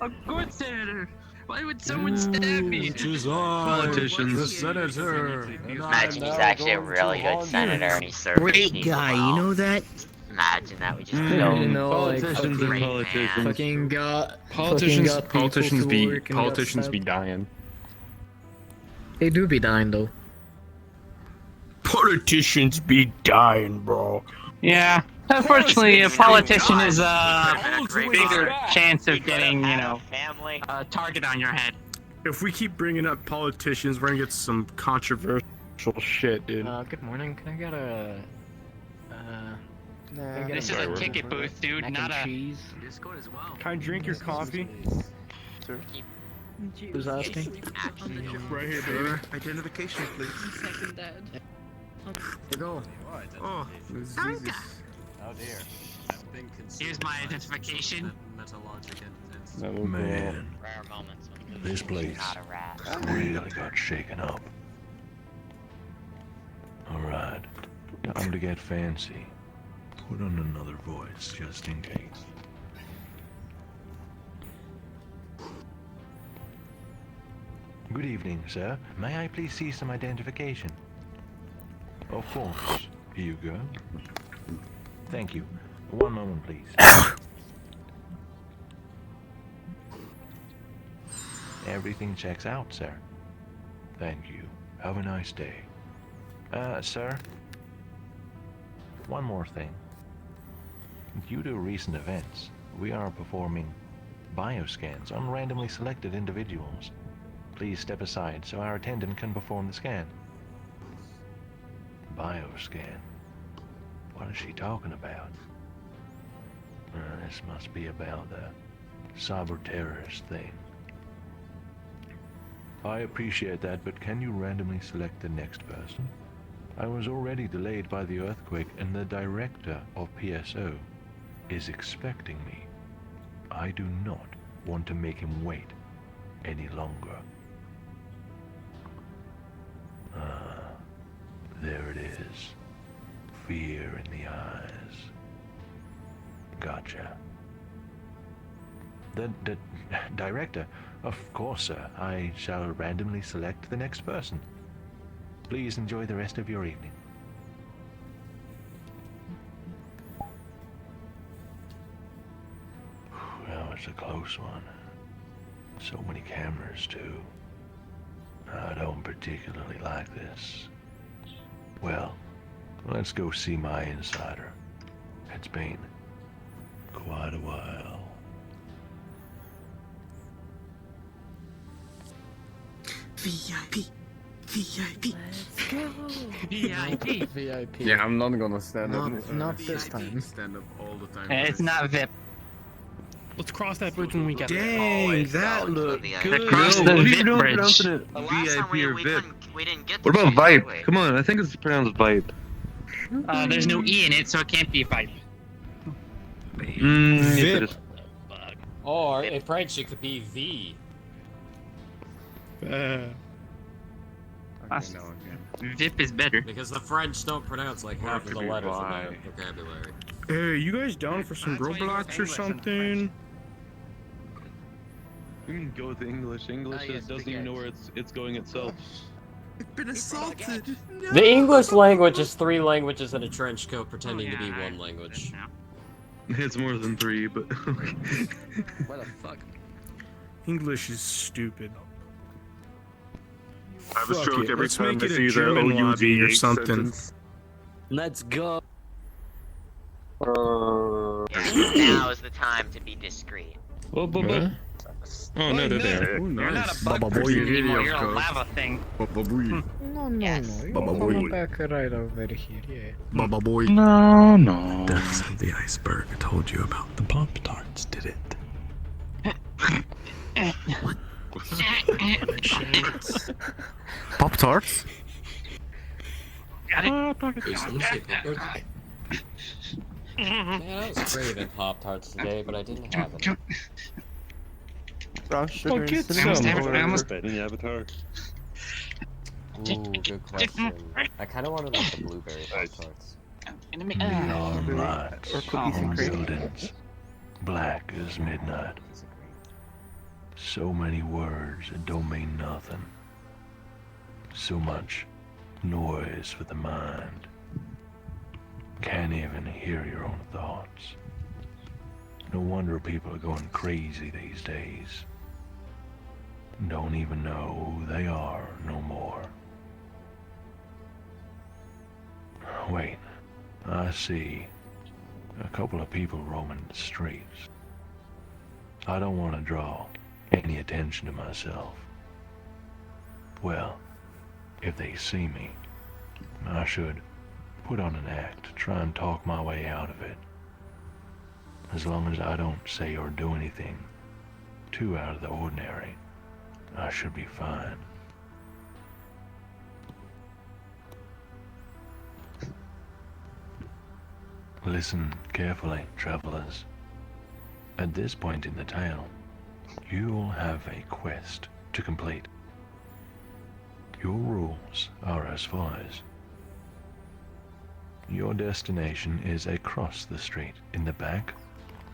A good senator. Why would someone stab me? Politicians. The senator. Imagine he's actually a really good senator and he's serving Great people guy, well. you know that? Imagine that we just You know, like Politicians and politicians. fucking got Politicians be stabbed. dying. They do be dying though. Politicians be dying, bro. Yeah. Unfortunately, a politician is a bigger chance of getting, you know, a target on your head. If we keep bringing up politicians, we're gonna get some controversial shit, dude. Good morning. Can I get a This is a ticket booth, dude, not a... cheese? Can I drink your coffee? Who's asking? Right here, baby. Identification, please. Second dead. Here go. Oh, Jesus. Oh dear. Here's my identification. Man, Rare moments when this place not a rat. really got shaken up. Alright, time to get fancy. Put on another voice, just in case. Good evening, sir. May I please see some identification? Of course. Here you go. Thank you. One moment, please. Everything checks out, sir. Thank you. Have a nice day. Sir? One more thing. Due to recent events, we are performing bioscans on randomly selected individuals. Please step aside so our attendant can perform the scan. Bioscan? What is she talking about? This must be about the cyber terrorist thing. I appreciate that, but can you randomly select the next person? I was already delayed by the earthquake, and the director of PSO is expecting me. I do not want to make him wait any longer. There it is. Fear in the eyes. Gotcha. The director? Of course, sir. I shall randomly select the next person. Please enjoy the rest of your evening. That was a close one. So many cameras, too. I don't particularly like this. Well, let's go see my insider. It's been quite a while. VIP. VIP. Let's go. VIP. VIP. Yeah, I'm not gonna stand up. Not this time. Stand up all the time. It's not VIP. Let's cross that bridge when we get there. Dang, that looked good. Across the VIP bridge. VIP or VIP. We didn't get What about Vibe? Come on, I think it's pronounced Vibe. There's no E in it, so it can't be VIP. VIP. Or in French, it could be V. VIP is better. Because the French don't pronounce like half of the letters in their vocabulary. Hey, you guys down for some Roblox or something? We can go with the English. English doesn't even know where it's going itself. I've been assaulted. No. The English language is 3 languages in a trench coat pretending to be 1 language. It's more than 3, but What the fuck? English is stupid. I have a Fuck stroke it, every let's time make I it a see the German lobby or OUD something. sentence. Let's go. Now is the time to be discreet. Oh, no, they're there. Oh, You're not nice. a bug Baba person boy. anymore, you're a lava thing. Baba boy. No, no, Yes. no. You Baba come boy. back right over here, yeah. Baba boy. No. That's the iceberg I told you about. The Pop-Tarts did it. Pop-Tarts? Got it. Man, I was craving Pop-Tarts today, but I didn't have any. Brown sugar get and cinnamon some. or Almost- bed in the Avatar. Ooh, good question. I kind of wanted like the blueberry Pop-Tarts. Neon lights cookies and on cream. buildings. Black as midnight. So many words that don't mean nothing. So much noise for the mind. Can't even hear your own thoughts. No wonder people are going crazy these days. Don't even know who they are no more. Wait, I see a couple of people roaming the streets. I don't want to draw any attention to myself. Well, if they see me, I should put on an act to try and talk my way out of it. As long as I don't say or do anything too out of the ordinary, I should be fine. Listen carefully, travelers. At this point in the tale, you'll have a quest to complete. Your rules are as follows. Your destination is across the street in the back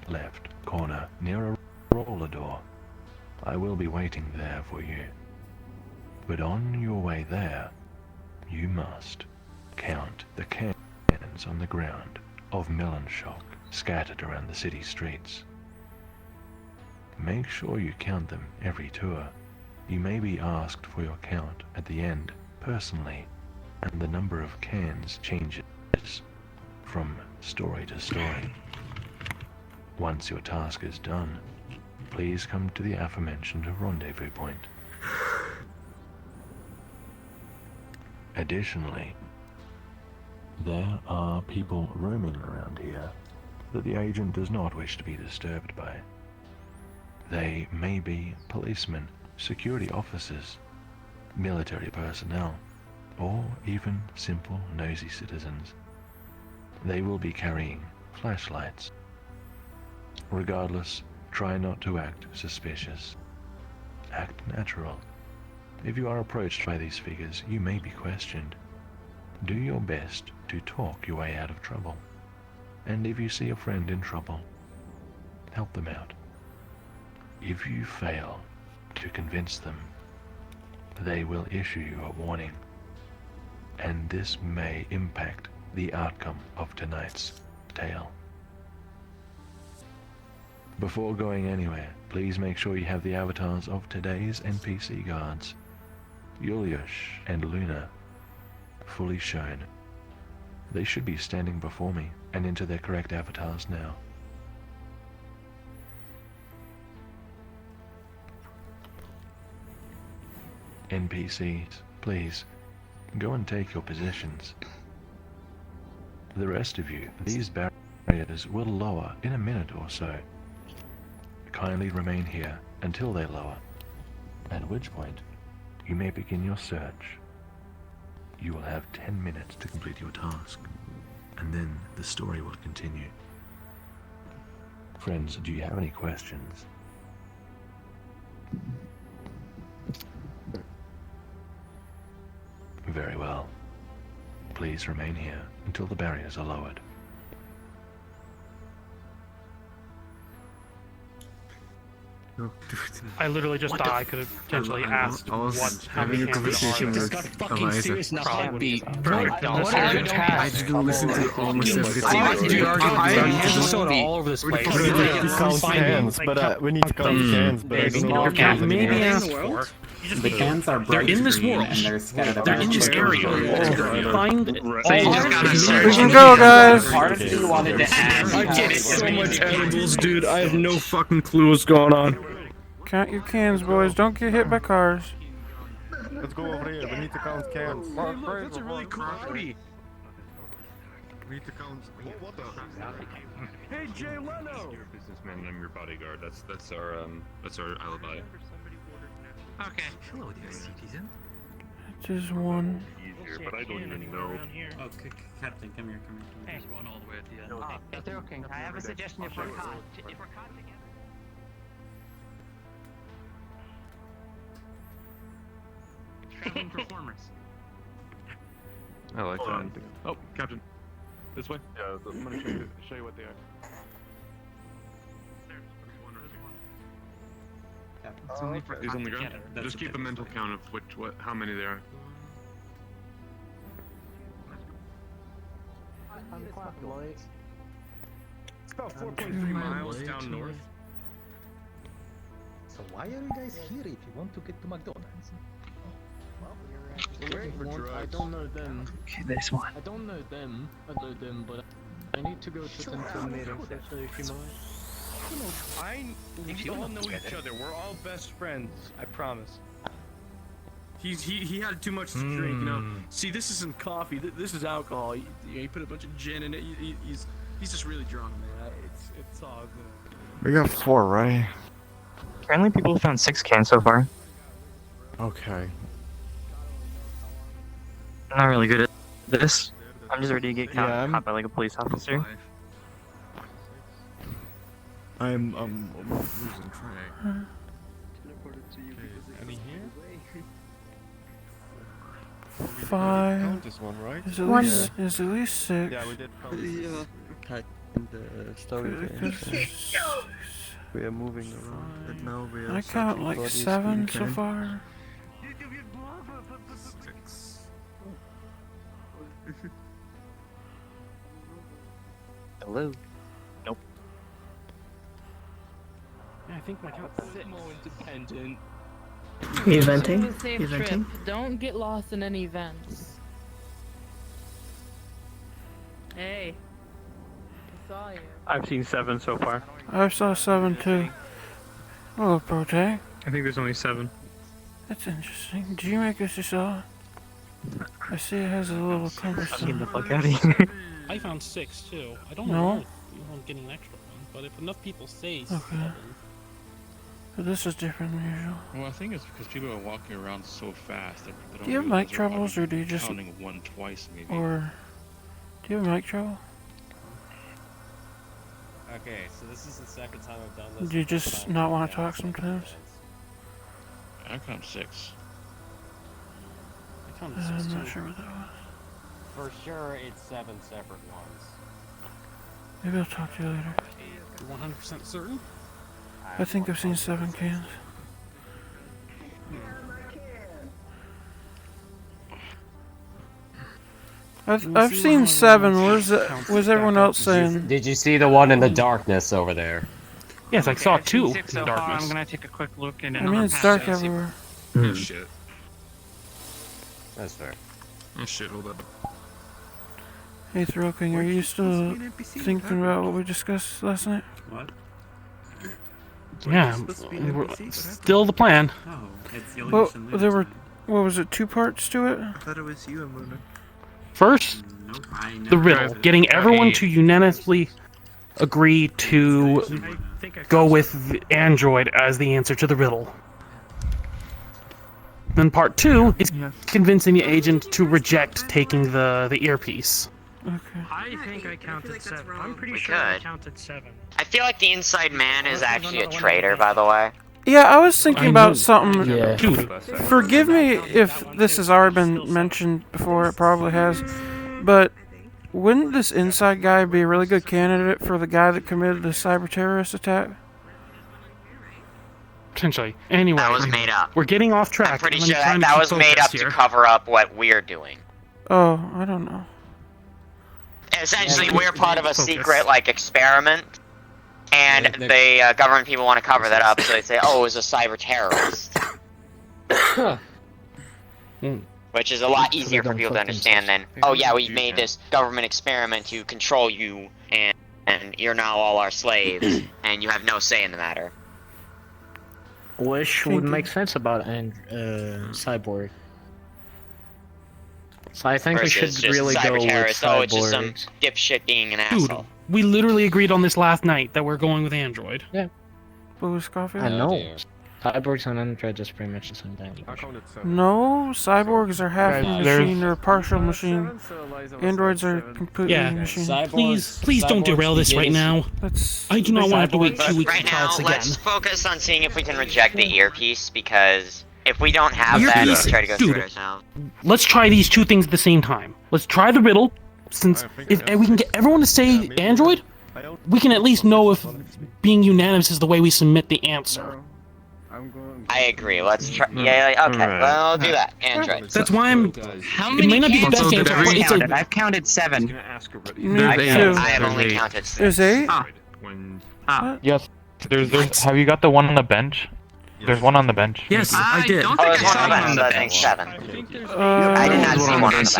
left corner near a roller door. I will be waiting there for you. But on your way there, you must count the cans on the ground of melon shock scattered around the city streets. Make sure you count them every tour. You may be asked for your count at the end personally, and the number of cans changes from story to story. Once your task is done, please come to the aforementioned rendezvous point. Additionally, there are people roaming around here that the agent does not wish to be disturbed by. They may be policemen, security officers, military personnel, or even simple nosy citizens. They will be carrying flashlights. Regardless, try not to act suspicious. Act natural. If you are approached by these figures, you may be questioned. Do your best to talk your way out of trouble. And if you see a friend in trouble, help them out. If you fail to convince them, they will issue you a warning, and this may impact the outcome of tonight's tale. Before going anywhere, please make sure you have the avatars of today's NPC guards, Julius and Luna, fully shown. They should be standing before me and into their correct avatars now. NPCs, please, go and take your positions. The rest of you, these barriers will lower in a minute or so. Kindly remain here until they lower, at which point you may begin your search. You will have 10 minutes to complete your task, and then the story will continue. Friends, do you have any questions? Very well. Please remain here until the barriers are lowered. I literally just thought I could have potentially asked I was what having a conversation with Eliza. Probably I didn't listen to almost everything. all over this place. We need to count cans, but we need to count cans, but I don't know what cans anymore. The cans are They're in this world. and they're scattered They're about in this area. Find it. So you just gotta search. We can go, guys. I get so much edibles, dude. I have no fucking clue what's going on. Count your cans, boys. Don't get hit by cars. Let's go over here. We need to count cans. Look, that's a really cool hoodie. We need to count. What the? Hey, Jay Leno. You're a businessman and I'm your bodyguard. That's our alibi. Okay. Hello there, citizen. Just one. Easier, but I don't even know. Oh, Captain, come here. There's one all the way at the end. If they're okay, I have a suggestion if we're caught together. Traveling performers. I like that. Oh, Captain. This way? Yeah, I'm gonna show you what they are. Captain. He's on the ground. Just keep a mental count of how many there are. It's about 4.3 miles down north. So why are you guys here if you want to get to McDonald's? We're looking for drugs. I don't know them. Okay, this one. I don't know them. I know them, but I need to go to central meetings. Actually, if you mind. We all know each other. We're all best friends. I promise. He had too much to drink, you know. See, this isn't coffee. This is alcohol. He put a bunch of gin in it. He's just really drunk, man. It's all good. We got 4, right? Apparently people have found 6 cans so far. Okay. I'm not really good at this. I'm just ready to get caught by like a police officer. I'm losing track. Any here? 5. Count this one, right? Is at least 6. Yeah, we did count. Yeah. Okay. The story. We are moving around, and now we are. I count like 7 so far. Hello. Nope. Yeah, I think my count's 6. More independent. Eventing? Have a safe trip. Don't get lost in any events. Hey. I saw you. I've seen 7 so far. I saw 7 too. Hello, Prote. I think there's only 7. That's interesting. Did you make this yourself? I see it has a little compass. Get the fuck out of here. I found 6 too. I don't No. know if I'm getting an extra one, but if enough people say Okay. 7. But this is different than usual. Well, I think it's because people are walking around so fast that they don't Do you have realize mic they're troubles, probably or do you just counting one twice maybe? Or do you have mic trouble? Okay, so this is the second time I've done this. Do you just not want to talk sometimes? I count 6. I counted 6 I'm too. not sure what that was. For sure, it's 7 separate ones. Maybe I'll talk to you later. You're 100% certain? I think I've seen 7 cans. I've seen 7. Where's everyone else saying? Did you see the one in the darkness over there? Yes, I saw 2 in the So far, darkness. I'm gonna take a quick look in I another mean, it's dark everywhere. Oh shit. That's fair. Oh shit, hold up. Hey, Thrill King, are you still thinking about what we discussed last night? What? Yeah, still the plan. Oh, it's the Well, illusion there were, what was it, 2 parts to it? I thought it was you, Amuna. First, Nope, I never the riddle, getting everyone to unanimously agree to go with the android as the answer to the riddle. Then part 2 is convincing the agent to reject taking the earpiece. Okay. I think I counted 7. I'm pretty We sure I could. counted 7. I feel like the inside man is actually a traitor, by the way. Yeah, I was thinking about something. Yeah. Dude, Forgive me if this has already been mentioned before, it probably has, but wouldn't this inside guy be a really good candidate for the guy that committed the cyber terrorist attack? potentially. Anyway, That was made up. we're getting off track. I'm pretty Let me sure try that, and that keep was made focus up here. to cover up what we're doing. Oh, I don't know. Essentially, we're part of a secret, like, experiment, and the government people want to cover that up, so they say, oh, it was a cyber terrorist. Which is a lot easier for people to understand than, oh yeah, we made this government experiment to control you, and you're now all our slaves, and you have no say in the matter. Which would make sense about Cyborg. So I think we should Versus just really go cyber with terrorist. Oh, it's just some Cyborg. dipshit being an Dude, asshole. we literally agreed on this last night that we're going with Android. Yeah. Booze coffee? I know. Cyborgs and Android is pretty much the same thing. No, cyborgs are half Guys, machine or partial machine. Androids are completely Yeah, machine. please don't derail this right now. I do not want to have to wait 2 weeks Right to tell now, us again. let's focus on seeing if we can reject the earpiece, because if we don't have that, we Earpiece? try to go through Dude. it ourselves. Let's try these 2 things at the same time. Let's try the riddle, since if we can get everyone to say Android, we can at least know if being unanimous is the way we submit the answer. I agree. Let's try. Yeah. Okay. Well, I'll do that. Android. That's why I'm. How It many may not be the candles best did answer, but we it's count? a. I've counted 7. Me too. I have only counted 6. There's 8? Yes. There's. Have you got the one on the bench? There's one on the bench. Yes, I did. Oh, there's one on the bench. 7. I did not see one on the bench.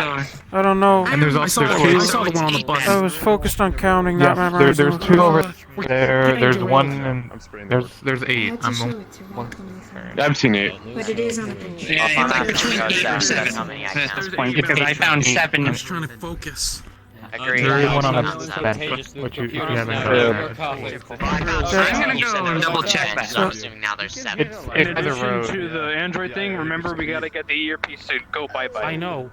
I don't know. And there's also I saw the one on the bus. I was focused on counting, not Yes, memorizing. there's 2 over there. There's one and there's 8. I've seen 8. But it is on the bench. Yeah, it's like between 8 or 7 at this point because I found 7. I was trying to focus. Agreed. There is one on the bench, which you haven't got. I'm gonna go double check that. So I'm assuming now there's 7. It's In by the addition road. to the Android thing, remember we gotta get the earpiece to go bye-bye. I know.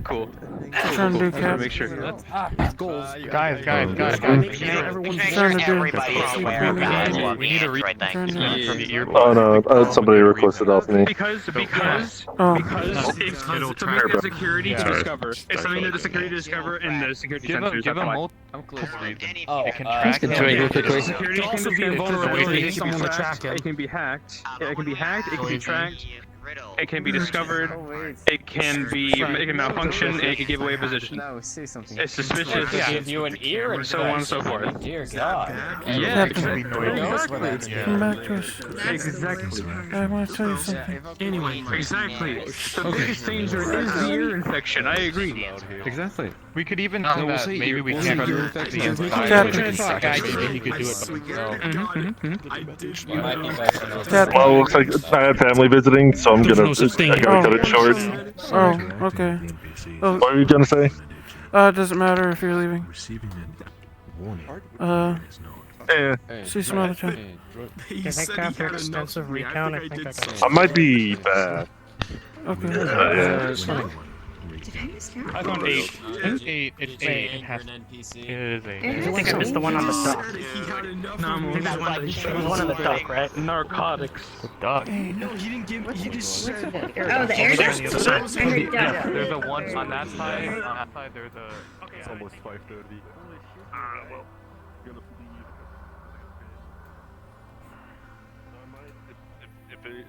Cool. Trying to do cap. Make sure. Guys. Make sure everybody is aware of that. We need a Android thing. from the ear. Oh no, somebody requested off me. Because Oh. it's something that the security to discover. It's something that the security to discover and the security sensors. Give That's him why. multiple reasons. Oh, It can track Can I go quickly? Security It can also can be a vulnerability if someone to track it. It can be hacked. It can be hacked. It can be tracked. It can be discovered. It can malfunction. It can give away a position. No, say something. It's suspicious. Give you an ear and So on and so forth. Dear God. Yeah, Captain, come back to us. exactly. I want to tell you something. Anyway, exactly. The biggest danger is the ear infection. I agree. Exactly. We could even do that. Maybe we can't go to the inside. Captain. Maybe he could do it by himself. Captain. Well, it looks like I have family visiting, so I gotta cut it short. Oh, okay. Oh, What were you gonna say? doesn't matter if you're leaving. Yeah. See some other time. Extensive recount. I think I might be bad. Okay. Yeah. Did I miscount? I found 8. It's 8. It's 8. It has. It is 8. I think I missed the one on the duck. No, It was one on the duck, right? narcotics. Duck. No, he didn't give. He just said. Oh, the air There's duct. I heard duck. There's a one on that side. On that side, there's a. It's almost 5:30.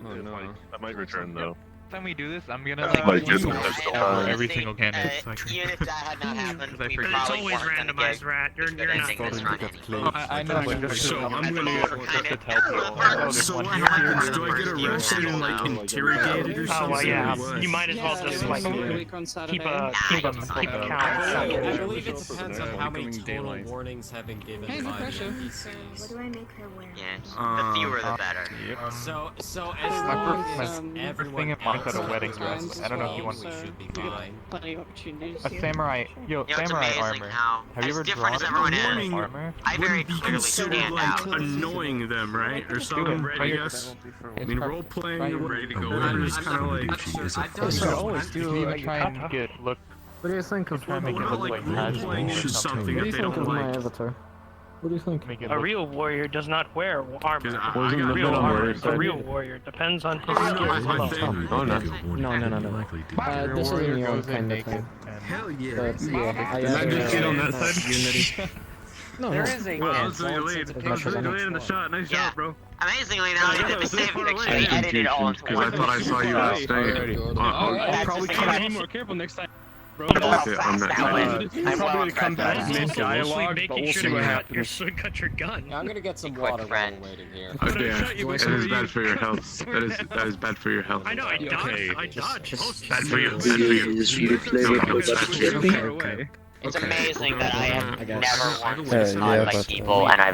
Well, I might return though. Time we do this, I'm gonna Like just time. every single candidate. Even if that had not happened, we But it's probably always weren't gonna randomized, get Rat. You're good not ending this run anyway. I know, but just So I'm gonna. to tell people. So what happens? Do I get arrested and like interrogated or Oh, something? well, yeah. or what? You might as well just like keep a count. I believe it depends on how many total warnings have been given by the What NPCs. do I make her wear? Yes, the fewer the better. So as long as thing everyone in mind else at a wedding does dress. I don't know if you want we should be fine. Plenty of opportunities. a samurai. Yo, You know, it's samurai amazing armor. how, Have you as ever different drawn as everyone it? is, Armor? I very Wouldn't be clearly considered stand like out. annoying them, right? Or something, I guess. I mean, role playing, I'm ready to go in. It's kind of like. You can even try and get look. What do you think of Try and make it look like Role casual playing or is something. something What do that you they think don't of my like. avatar? What do you think? Make it A look. real warrior does not wear armor. I got Real no armor words. is a real warrior. Depends on his I skills. think. Oh no. No. This is in your kind of thing. Hell yeah. But yeah, I Did I just get on that have side? Unity. No, There is a Wow, I was really late. As I much was as really I late in the shot. Nice Yeah. job, bro. Amazingly, now they did the save picture. They edited all into Because I one. thought I saw you on stage. I'll probably the try to same. be more careful next time. Bro, Look how Okay, I'm fast not that gonna- went. I'm probably gonna come back mid-dialogue, but we'll see what happens. Got your gun. Yeah, I'm gonna get some Quick water while friend. we're waiting here. Okay, that is bad for your health. That is bad for your health. I know. I dodged. Okay. I dodged. Bad for you. Bad for you. It's amazing that I have I never guess. once Yeah, caught like but, people, and I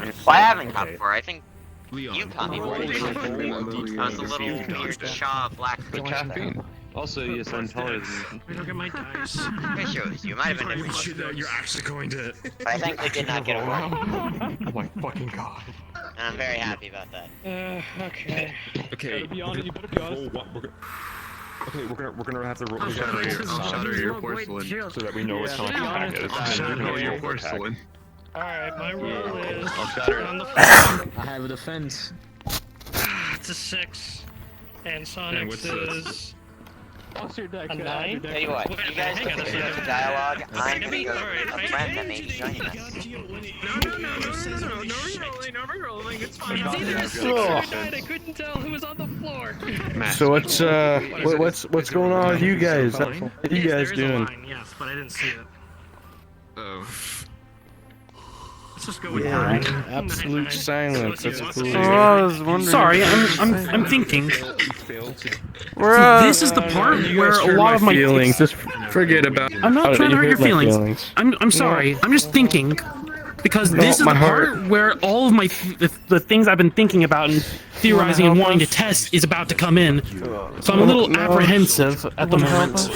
haven't caught before. I think you caught me before. I was the little weird Shaw black creature there. Also, yes, I'm taller than you. Look at my dice. Pretty sure it was you. It might have been Holy different. shit, you're actually going to. But I think they did not get away. Oh my fucking god. And I'm very happy about that. Okay. Okay. Be honest, you better be honest. Okay, we're gonna have to roll. I'll shatter your porcelain so that we know what's coming back. I'll shatter your porcelain. Alright, my roll is I'll shatter it. on the I have a defense. It's a 6. And Sonic's what's this? is What's your deck? A 9? Tell you what, you guys can continue the dialogue. I'm gonna go to a friend that may be joining us. No re-rolling, it's fine. It's either a 6 or a 9, I couldn't tell who was on the floor. So what's going on with you guys? How you guys doing? Yes, but I didn't see it. Oh. Let's just go with Absolute silence. That's cool. Oh, I was wondering. Sorry, I'm thinking. This is the part You where guys a hurt lot my of my feelings. Just forget about. I'm not trying to hurt your my feelings. I'm sorry. I'm just thinking because No, this is my the heart. part where all of my the things I've been thinking about and theorizing and wanting to test is about to come in. So I'm a little apprehensive at the moment.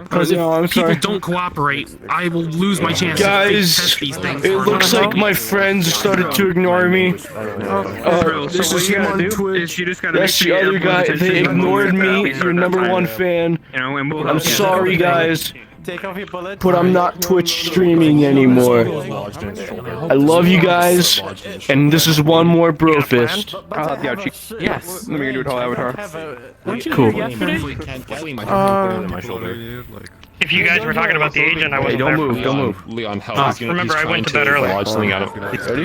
Because if people don't cooperate, I will lose my chance to Guys, test these things. it looks like my friends started to ignore me. This is him on Twitch. That's the other guy. They ignored me. Your #1 fan. I'm sorry, guys. Take off your bullet. But I'm not Twitch streaming anymore. I love you guys, and this is one more bro fist. I'll help you out, Chief. Yes. Let me do it all avatar. Cool. If you guys were talking about the agent, I Hey, wasn't don't there. move, don't move. Leon, help. Remember, I went to bed early. Lodge something out of,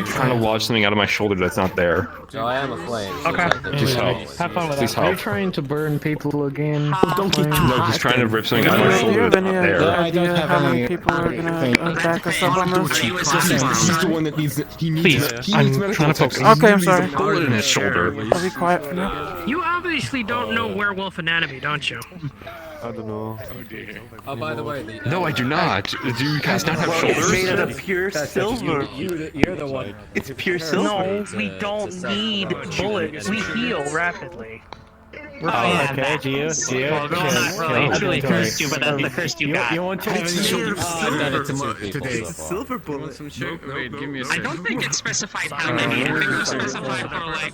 trying to lodge something out of my shoulder that's not there. No, I am a flame. Okay. Please help. Have fun with Please that. Are you help. trying to burn people again? Don't get No, he's trying to rip something out of my shoulder that's not there. I don't have How many any. people are gonna back us up on this? He's the one that needs it. He needs Please, I'm trying to focus. Okay, I'm sorry. Bullet in his shoulder. I'll be quiet for now. You obviously don't know werewolf anatomy, don't you? I don't know. Oh, by the way, No, I do not. Do you guys not have It's made shoulders? out of pure silver. you're the one. It's pure silver. No, we don't need bullets. We heal rapidly. We're Oh, fine. okay, Gio. Well, no, not really. I really cursed you, but that's the curse you got. You want to It's silver today. silver bullet? Wait, give me a I second. don't think it specified how many. I think it specified for like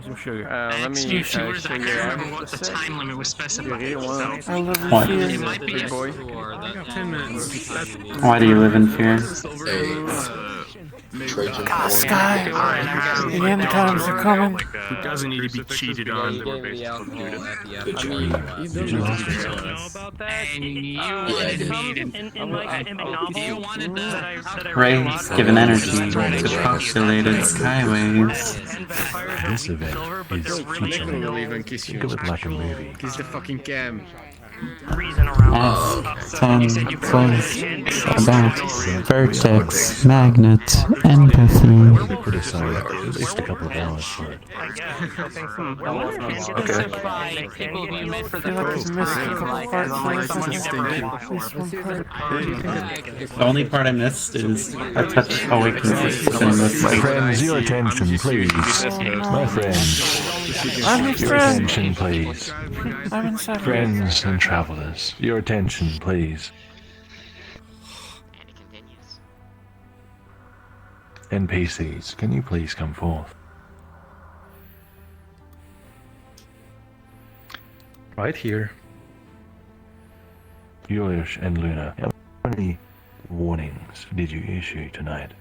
Some sugar. Let me extra shoulders. show I you. can't remember what the time limit was specified. I love What? the It fear. might be. Big boy. 10 minutes. Why do you live in fear? Sky, the end times are coming. Who doesn't need to be cheated on? You don't know about that. And you wanted me to. In my novel, you wanted that I Rays given energy to populated skyways. This event is Think of it like a movie. Kiss the fucking cam. reason around. Close about vertex, magnet, empathy. Put aside at least a couple of hours for it. The only part I missed is a touch awakens with My friends, your attention, please. My friends, I'm a your friend. attention, please. I'm inside. Friends and travelers, your attention, please. NPCs, can you please come forth? Right here. Yulish and Luna, how many warnings did you issue tonight?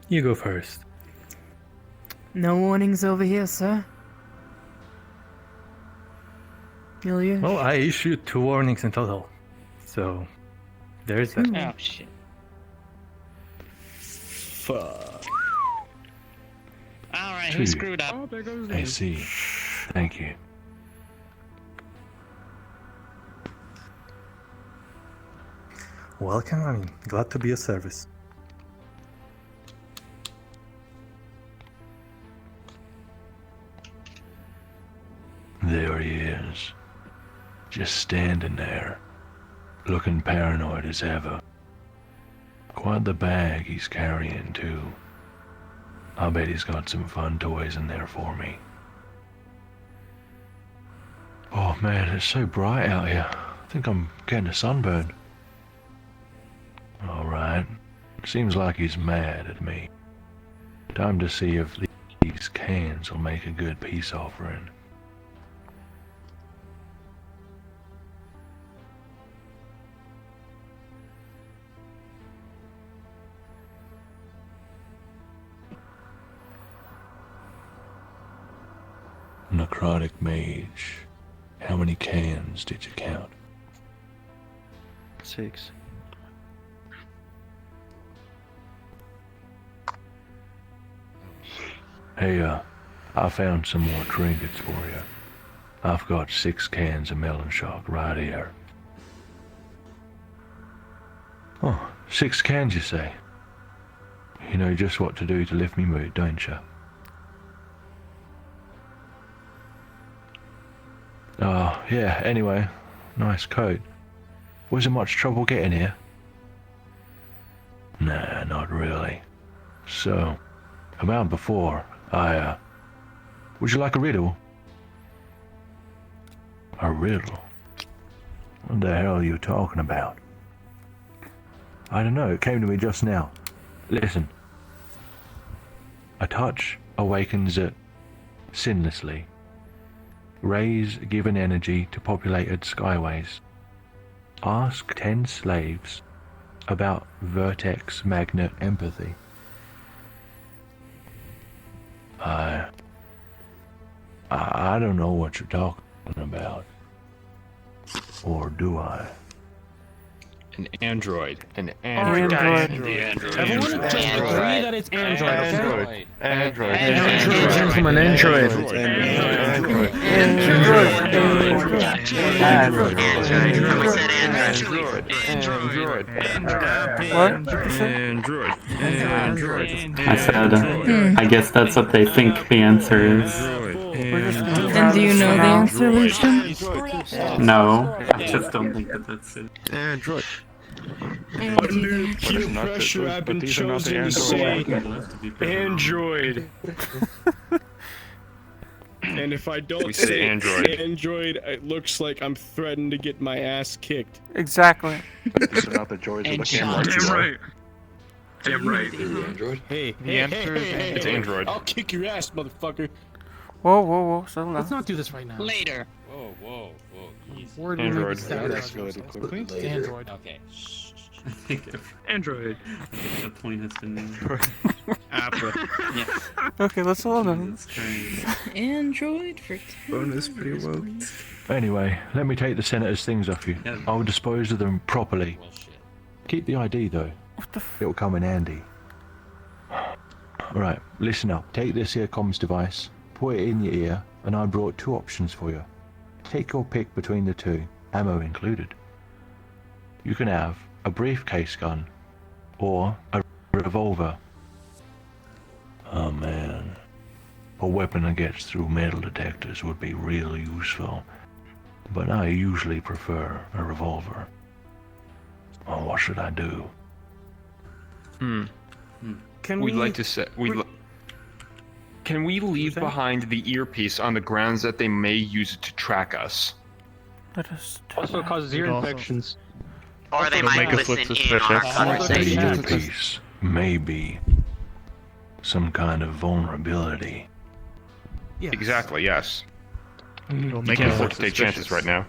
You go first. No warnings over here, sir. Julia? Well, I issued 2 warnings in total. So, there's that. Oh shit. Fuck. Alright, 2. who screwed up? I see. Thank you. Welcome, I mean, glad to be of service. There he is. Just standing there, looking paranoid as ever. Quite the bag he's carrying, too. I bet he's got some fun toys in there for me. Oh man, it's so bright out here. I think I'm getting a sunburn. Alright. Seems like he's mad at me. Time to see if these cans will make a good peace offering. Necrotic mage, How many cans did you count? 6. Hey, I found some more trinkets for you. I've got 6 cans of melon shock right here. Oh, 6 cans, you say? You know just what to do to lift me mood, don't you? Oh, yeah, anyway, nice coat. Was it much trouble getting here? Nah, not really. So, about before, would you like a riddle? A riddle? What the hell are you talking about? I don't know, it came to me just now. Listen. A touch awakens it sinlessly. Rays given energy to populated skyways. Ask 10 slaves about vertex magnet empathy. I don't know what you're talking about. Or do I? An android. An Android. Everyone just agree that it's Android. Android. Android, gentlemen, Android. I said, I guess that's what they think the answer is. And do you know the answer, Lucian? No, I just don't think that that's it. Android. Under peer pressure, I've been chosen to say Android. And if I don't say Android, it looks like I'm threatened to get my ass kicked. Exactly. These are not the joys of the camera. Damn right. Damn right. Android. Hey, The answer is it's Android. I'll kick your ass, motherfucker. Whoa, settle down. Let's not do this right now. Later. Whoa. Word Android. Escalated quickly. Android. Okay. I think Android. the point has been made. Apple. Yeah. Okay, let's hold on. That's crazy. Android for Bonus pretty well. Anyway, let me take the senator's things off you. Yeah. I'll dispose of them properly. Well, shit. Keep the ID though. It'll come in handy. Alright, listen up. Take this here comms device, put it in your ear, and I brought 2 options for you. Take your pick between the 2, ammo included. You can have a briefcase gun or a revolver. Oh man, a weapon that gets through metal detectors would be really useful, but I usually prefer a revolver. Oh, what should I do? We'd like to say can we leave behind the earpiece on the grounds that they may use it to track us? Let us Also causes ear infections. Or they might listen in on our The conversation. earpiece may be some kind of vulnerability. Exactly, yes. It'll You make can't it afford to take chances right now.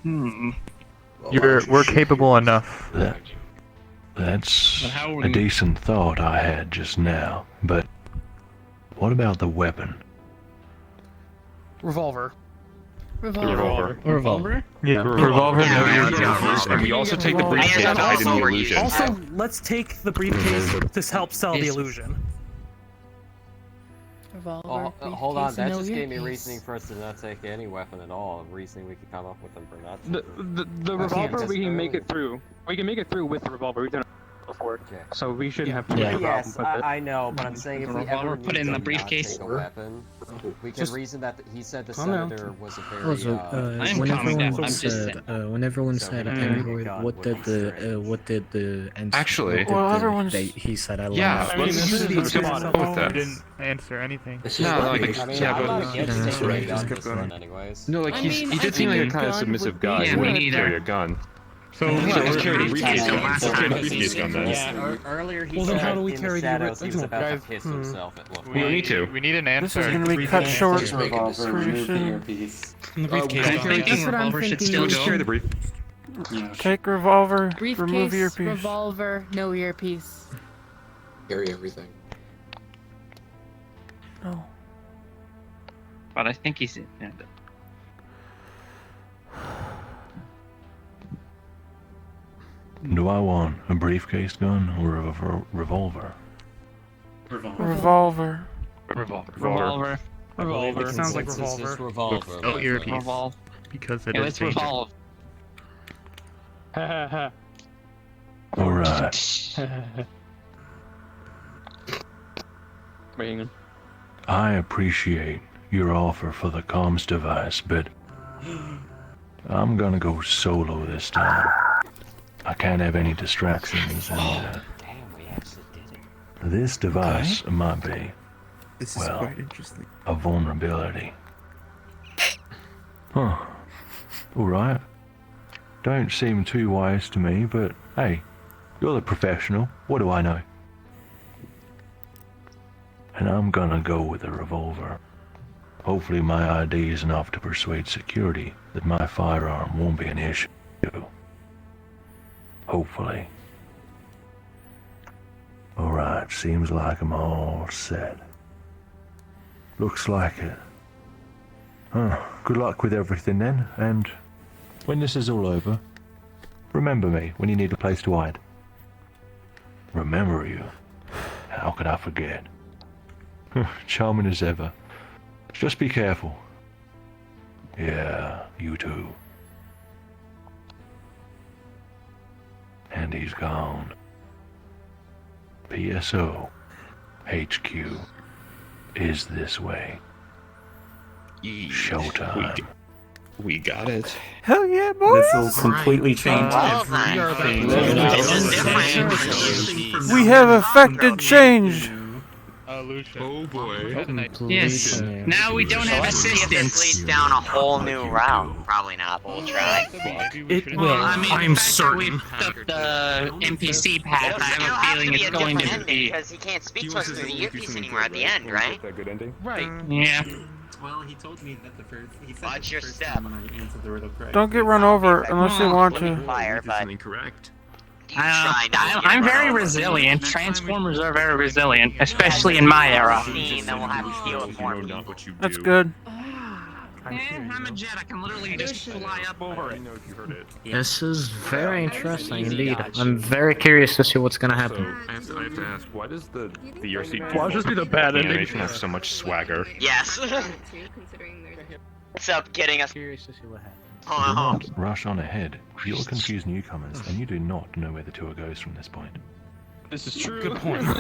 We're capable enough. That's But how would a we- decent thought I had just now, but what about the weapon? Revolver. Revolver? Yeah, revolver. And we also take the briefcase to hide in the illusion. Also, let's take the briefcase to help sell the illusion. Revolver. Hold on, that no just gave me earpiece. reasoning for us to not take any weapon at all. Reasoning we could come up with them for not. The revolver we can make it through. We can make it through with the revolver. We've done it before. Okay. So we shouldn't have too Yeah. much Yes, problem with it. I know, but I'm saying if we ever Put it need in the to briefcase. not take a weapon, we can Just reason that he said the calm down. senator was a very. Also, I'm when calming down, everyone I'm just said, when everyone So said he Android, got what what did he the answer? Actually- what did Well, the- everyone's- he said I Yeah, lied. let's go on with that. Didn't answer anything. I like, mean, yeah, I'm but not against that's taking right. a gun Just just then anyways. No, like I he mean, did I seem like a think kind of gun submissive would be- guy. Yeah, He me wouldn't neither. carry a gun. So Just carry the briefcase gun. last Just carry the time. briefcase gun then. Yeah, earlier he Well, then said how do we in carry the the shadows he was original? about Guys, to piss himself at one We point. need to. We need an This is answer. gonna be cut short Revolver, remove the earpiece. In the briefcase. I'm thinking That's what I'm revolver should thinking. still Just carry the go. brief. Yeah. Take revolver, remove Briefcase, earpiece. revolver, no earpiece. Carry everything. No. But I think he's. Do I want a briefcase gun or a revolver? Revolver. Revolver. Revolver. Sounds like revolver. Revolver. Oh, earpiece. Revolve. Because it Yeah, is let's dangerous. revolve. Alright. Bang. I appreciate your offer for the comms device, but I'm gonna go solo this time. I can't have any distractions, and this device might be, This is well, quite interesting. a vulnerability. Huh. Alright. Don't seem too wise to me, but hey, you're the professional. What do I know? And I'm gonna go with a revolver. Hopefully my ID is enough to persuade security that my firearm won't be an issue. Hopefully. Alright, seems like I'm all set. Looks like it. Good luck with everything then, and when this is all over, remember me when you need a place to hide. Remember you? How could I forget? Charming as ever. Just be careful. Yeah, you too. And he's gone. PSO HQ is this way. Showtime. We got it. Hell yeah, boys! This will completely change We have effected change. Oh boy. Yes. Now we don't have Let's see if this assistance. leads down a whole new route. Probably not, but we'll try. It will. Well, I mean, I'm after we certain. took the NPC path, I have a feeling it's going to be. Because he can't speak to us through the earpiece anymore at the end, right? That good ending? Right. Yeah. Well, he told me that the first. He said Watch the your first step. time when I answered the riddle correctly. Don't get run over unless you want to. Fire, but Incorrect. I'm very resilient. Transformers are very resilient, especially in my era. then we'll have to deal with more. That's good. I'm a jet. I can literally just fly up over it. This is very interesting indeed. I'm very curious to see what's gonna happen. I have to ask, why does the ERC Why just be the bad ending? animation have so much swagger? Yes. What's up, getting us? Curious to see what happens. Do not rush on ahead. You'll confuse newcomers, and you do not know where the tour goes from this point. This is true. Good point. I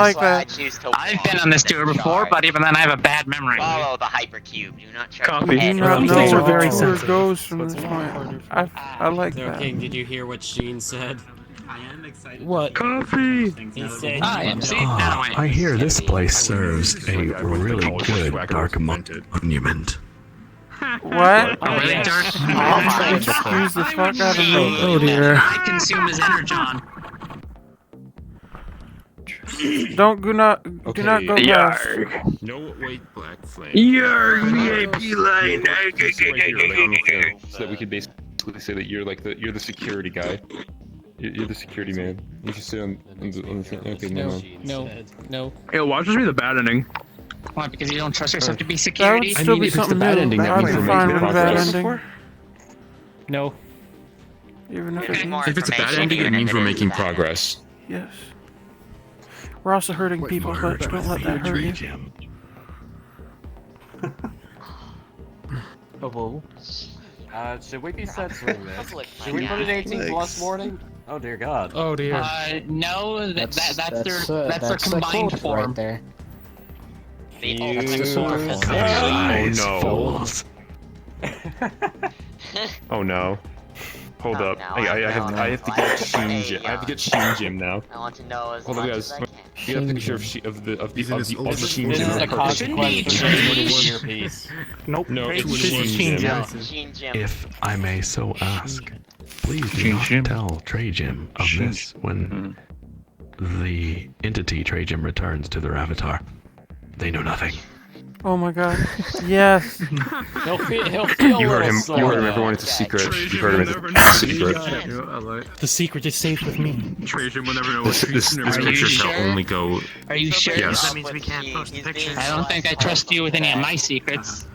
like that. I've been on this tour before, but even then I have a bad memory. Follow the hypercube. Do not try Copy. to Do head. not know Things are where very the tour sensitive. goes from this point. I like So, that. King, did you hear what Sheen said? I am excited. What? Coffee! He said I am seeing I hear this place serves a really good dark monument. What? Oh, really, Dark? Excuse the fuck out of me. Oh dear. I consume his energon. Don't do not go past. No, wait, Black Flame. Your VIP line. So that we could basically say that you're like you're the security guy. You're the security man. You should sit on the okay, No. Yo, watch this be the bad ending. Why? Because you don't trust yourself to be That would security? still be if it's the something bad new. ending, that I'd means be we're fine making with that progress. ending. No. Even if There's it more If it's a bad information ending, here it than means it we're is making bad. progress. Yes. We're also hurting people, but don't let that hurt you. Hello. Should we be censoring this? Public Should we put an 18 plus Flex. warning? Oh dear God. Oh dear. No, that's their that's combined the code form. right there. The That's ultimate the super form. form. Oh no. Oh no. Hold Oh, up. no, I have to get Sheen Hey, Jim. I have to get Sheen Jim now. I want to know as Hold on, much guys. as I can. You have a picture of the Sheen This Jim. is a consequence for the earpiece. Nope. No, it's Sheen Sheen Jim. Jim. Gene Jim. If I may so ask, please do not tell Trey Jim of this when the entity Trey Jim returns to their avatar. They know nothing. Oh my god. Yes. He'll feel You heard him. a You heard little him. Everyone, it's a secret. You heard him. It's a secret. The secret is safe with me. Trajan will never know This picture shall only go. Are you sure? Yes. That means we can't post the pictures. I don't think I trust you with any of my secrets.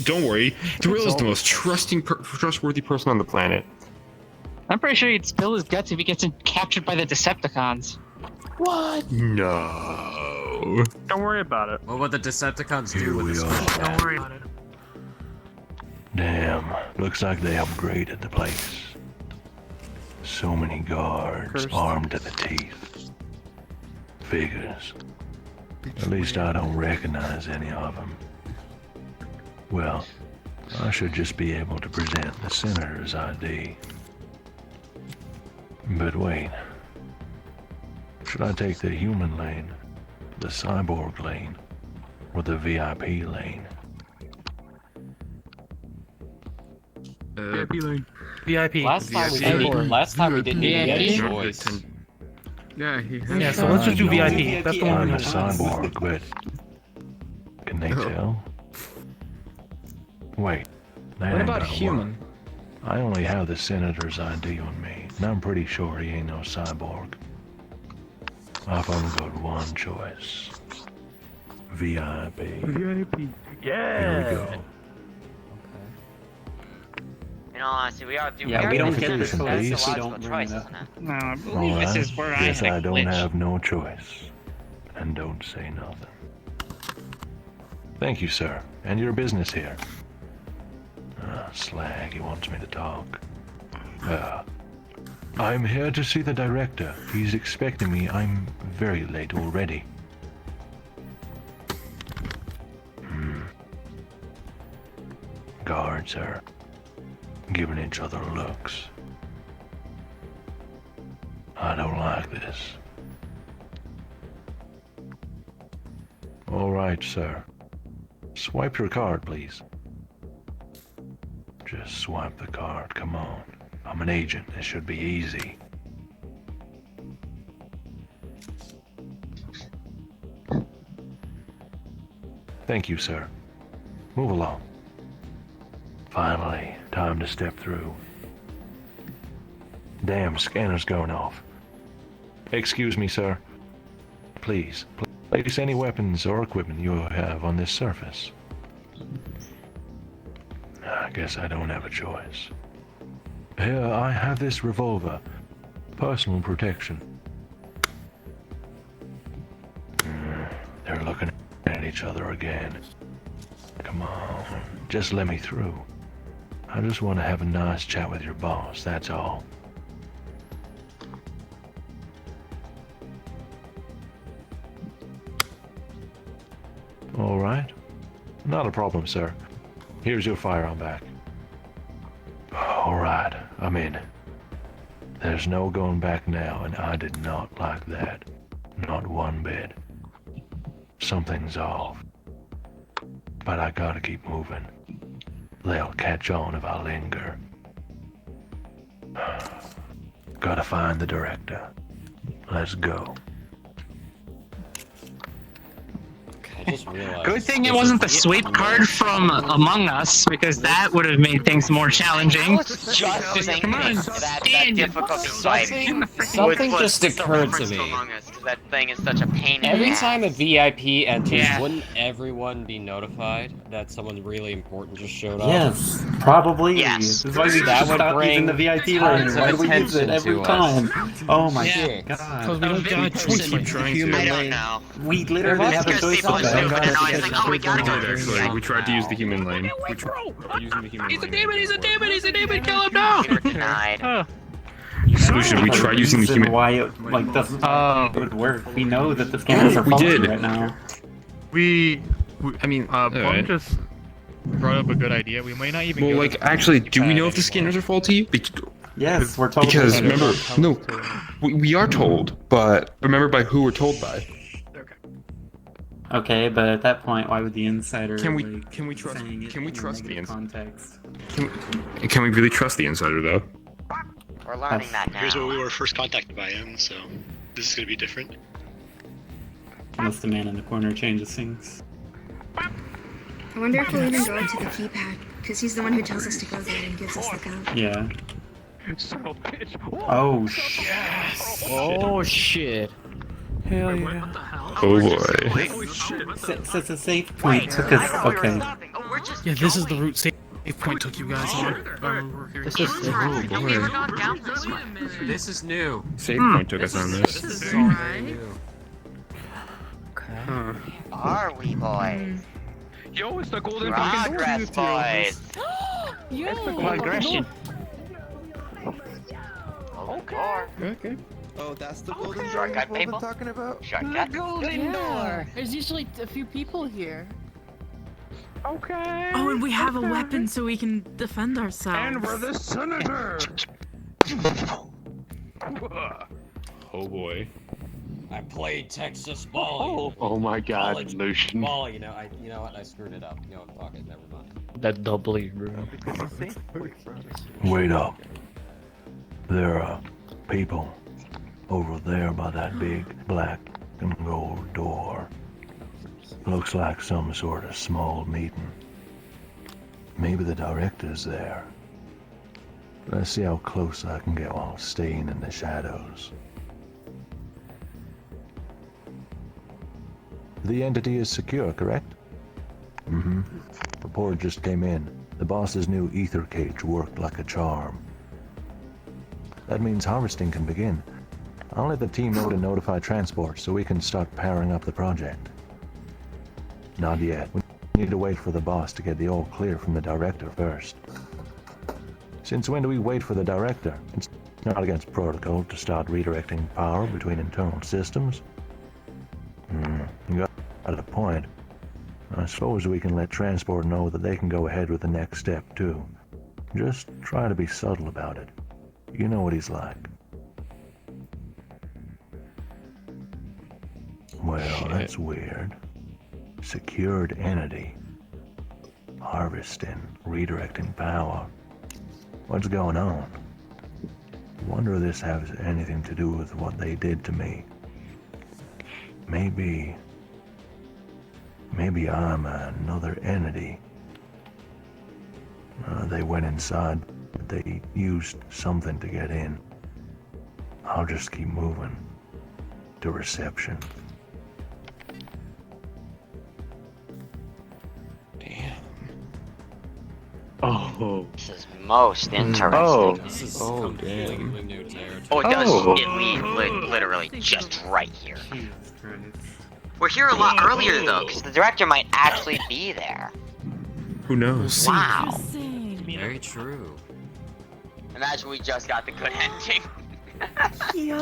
Don't worry. Thrill is the most trustworthy person on the planet. I'm pretty sure he'd spill his guts if he gets captured by the Decepticons. What? No. Don't worry about it. What would the Decepticons do with this? Don't worry about it. Damn, looks like they upgraded the place. So many guards, armed to the teeth. Figures. At least I don't recognize any of them. Well, I should just be able to present the senator's ID. But wait. Should I take the human lane, the cyborg lane, or the VIP lane? VIP lane. VIP. Last time we didn't even get a choice. Yeah, so let's just do VIP. That's the one I'm we a want. cyborg, but can they tell? Wait, that What ain't about gonna human? work. I only have the senator's ID on me, and I'm pretty sure he ain't no cyborg. I've only got one choice. VIP. VIP. Here we go. In all honesty, we are doing. Yeah, we don't get this Please. choice if we don't bring it up. No, I believe this is where I Guess had I a don't glitch. have no choice. And don't say nothing. Thank you, sir. And your business here. Slag, he wants me to talk. I'm here to see the director. He's expecting me. I'm very late already. Guards are giving each other looks. I don't like this. All right, sir. Swipe your card, please. Just swipe the card, come on. I'm an agent, this should be easy. Thank you, sir. Move along. Finally, time to step through. Damn, scanner's going off. Excuse me, sir. Please, place any weapons or equipment you have on this surface. I guess I don't have a choice. Here, I have this revolver. Personal protection. They're looking at each other again. Come on, just let me through. I just want to have a nice chat with your boss, that's all. All right. Not a problem, sir. Here's your firearm back. All right, I'm in. There's no going back now, and I did not like that. Not one bit. Something's off. But I gotta keep moving. They'll catch on if I linger. Gotta find the director. Let's go. I just realized. Good thing it wasn't the sweep card from Among Us, because that would have made things more challenging. Just Come on, that stand difficulty fighting. Something just occurred to me. Because that thing is such a pain in the Every ass. time a VIP enters, Yeah. wouldn't everyone be notified that someone really important just showed up? Yes, probably. Yes. This is why we That would stop bring using the VIP tons lane. of Why do we use it attention every to us. time? Oh my Yeah. god. Because we don't got a choice. Keep trying I to. don't know. We literally have a Because choice people on are stupid that. and always like, oh, we gotta go. Actually, we tried to use the human lane. He's a demon, he's a demon, he's a demon, kill him now! We were denied. Solution, we tried using the Reason human. why it like doesn't would work. We know that the scanners are We faulty did. right now. Bunk just brought up a good idea. We might not even. Well, go like, to- actually, do we know if the scanners are faulty? Yes, we're told. Because that. remember, no, we are told, but remember by who we're told by. Okay, but at that point, why would the insider? Can we like, trust? saying it Can we in a trust the negative insider? context? Can we really trust the insider though? We're learning that now. Here's where we were first contacted by him, so this is gonna be different. Unless the man in the corner changes things. I wonder if we'll even go to the keypad, because he's the one who tells us to go there and gives us the go. Yeah. Oh shit. Oh shit. Hell yeah. Oh boy. It's a safe point took us. Okay. Yeah, this is the route safe point took you guys on. This is Oh boy. This is new. Save point took us on this. This is alright. Are we, boys? Yo, it's the golden Progress, boys. Yo, Progression. Okay. Oh, that's the golden door Shortcut, we've all been people. talking about? Shortcut. golden door. There's usually a few people here. Okay. Oh, and we have a weapon so we can defend ourselves. And we're the senator. Oh boy. I played Texas ball. Oh my God, Lucian. Ball, you know what? I screwed it up. You know what? Fuck it. Never mind. that doubly, bro. Wait up. There are people over there by that big black and gold door. Looks like some sort of small meeting. Maybe the director's there. Let's see how close I can get while staying in the shadows. The entity is secure, correct? Mm-hmm. Report just came in. The boss's new ether cage worked like a charm. That means harvesting can begin. I'll let the team know to notify transport so we can start powering up the project. Not yet. We need to wait for the boss to get the all clear from the director first. Since when do we wait for the director? It's not against protocol to start redirecting power between internal systems. You got a point. I suppose we can let transport know that they can go ahead with the next step too. Just try to be subtle about it. You know what he's like. Well, that's weird. Secured entity. Harvesting, redirecting power. What's going on? Wonder if this has anything to do with what they did to me. Maybe I'm another entity. They went inside, but they used something to get in. I'll just keep moving to reception. Oh. This is most interesting. Oh. This is Oh, completely new territory. Oh, it does. Oh. It literally just right here. We're here a lot earlier though, because the director might actually be there. Who knows? Wow. Very true. Imagine we just got the good ending.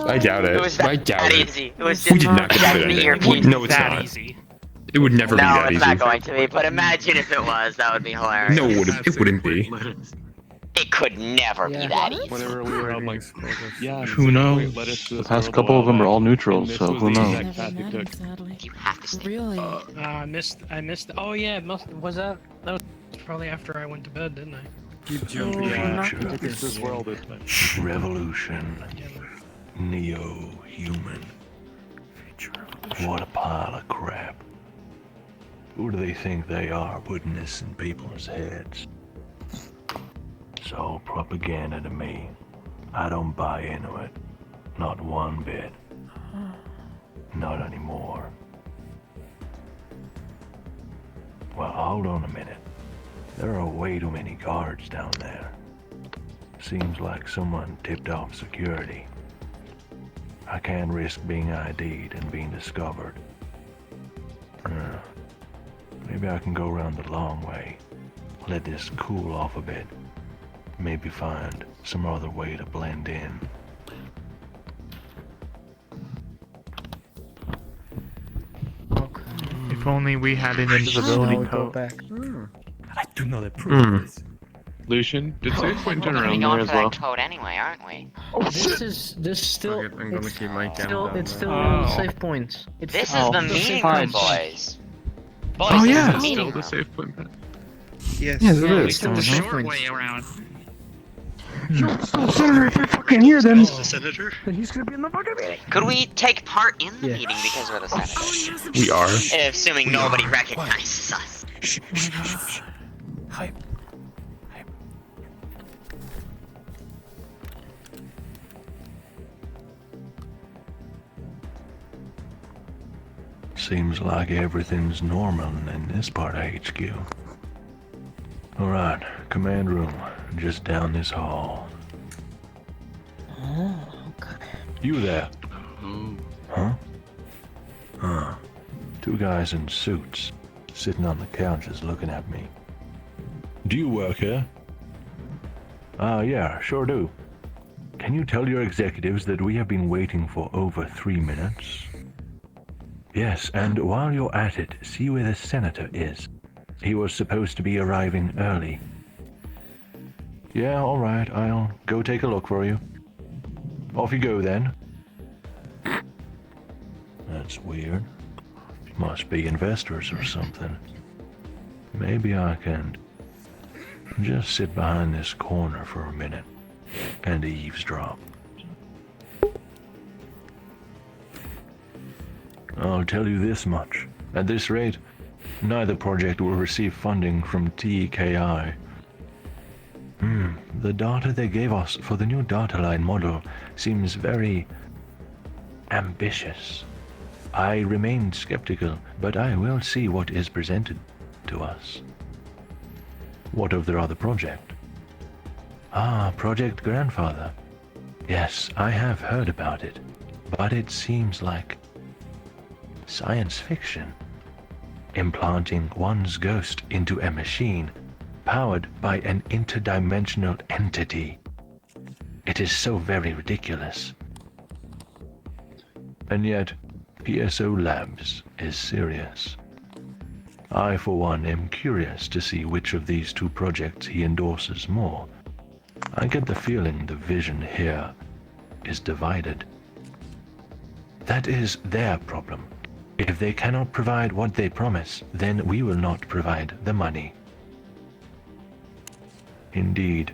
I doubt it. It was I that doubt it. easy. It was We just did not get that that the earpiece. ending. No, it's that not. easy. It would never be No, that it's easy. not going to be. But imagine if it was. That would be hilarious. No, it wouldn't be. It could never be that easy. Whenever we were like, yeah. Who knows? The past couple of them are all neutrals, so who knows? You have to stay. Really? I missed. Oh yeah, was that was probably after I went to bed, didn't I? Keep jumping. This world is Revolution. Neo-human. What a pile of crap. Who do they think they are putting this in people's heads? It's all propaganda to me. I don't buy into it. Not one bit. Not anymore. Well, hold on a minute. There are way too many guards down there. Seems like someone tipped off security. I can't risk being ID'd and being discovered. Maybe I can go around the long way. Let this cool off a bit. Maybe find some other way to blend in. If only we had an invisibility code. I do not approve of this. Lucian, did save point turn We're around going there as for well? that code anyway, aren't we? This still. I'm gonna keep my Still, camera it's down still there. save points. It's This is the meeting room, boys. Boys, Oh, this yeah. is the meeting Still the room. save point. Yes. Yes, it We is. took the short points. way around. Senator, if you're fucking here, then Senator? then he's gonna be in the fucking meeting. Could we take part in the meeting because we're the senators? We are. Assuming nobody recognizes us. Hype. Seems like everything's normal in this part of HQ. Alright, command room, just down this hall. Oh, okay. You there? Huh? Huh. Two guys in suits, sitting on the couches looking at me. Do you work here? Yeah, sure do. Can you tell your executives that we have been waiting for over 3 minutes? Yes, and while you're at it, see where the senator is. He was supposed to be arriving early. Yeah, alright, I'll go take a look for you. Off you go then. That's weird. Must be investors or something. Maybe I can just sit behind this corner for a minute and eavesdrop. I'll tell you this much. At this rate, neither project will receive funding from TKI. The data they gave us for the new data line model seems very ambitious. I remain skeptical, but I will see what is presented to us. What of their other project? Project Grandfather. Yes, I have heard about it, but it seems like science fiction. Implanting one's ghost into a machine powered by an interdimensional entity. It is so very ridiculous. And yet, PSO Labs is serious. I, for one, am curious to see which of these two projects he endorses more. I get the feeling the vision here is divided. That is their problem. If they cannot provide what they promise, then we will not provide the money. Indeed.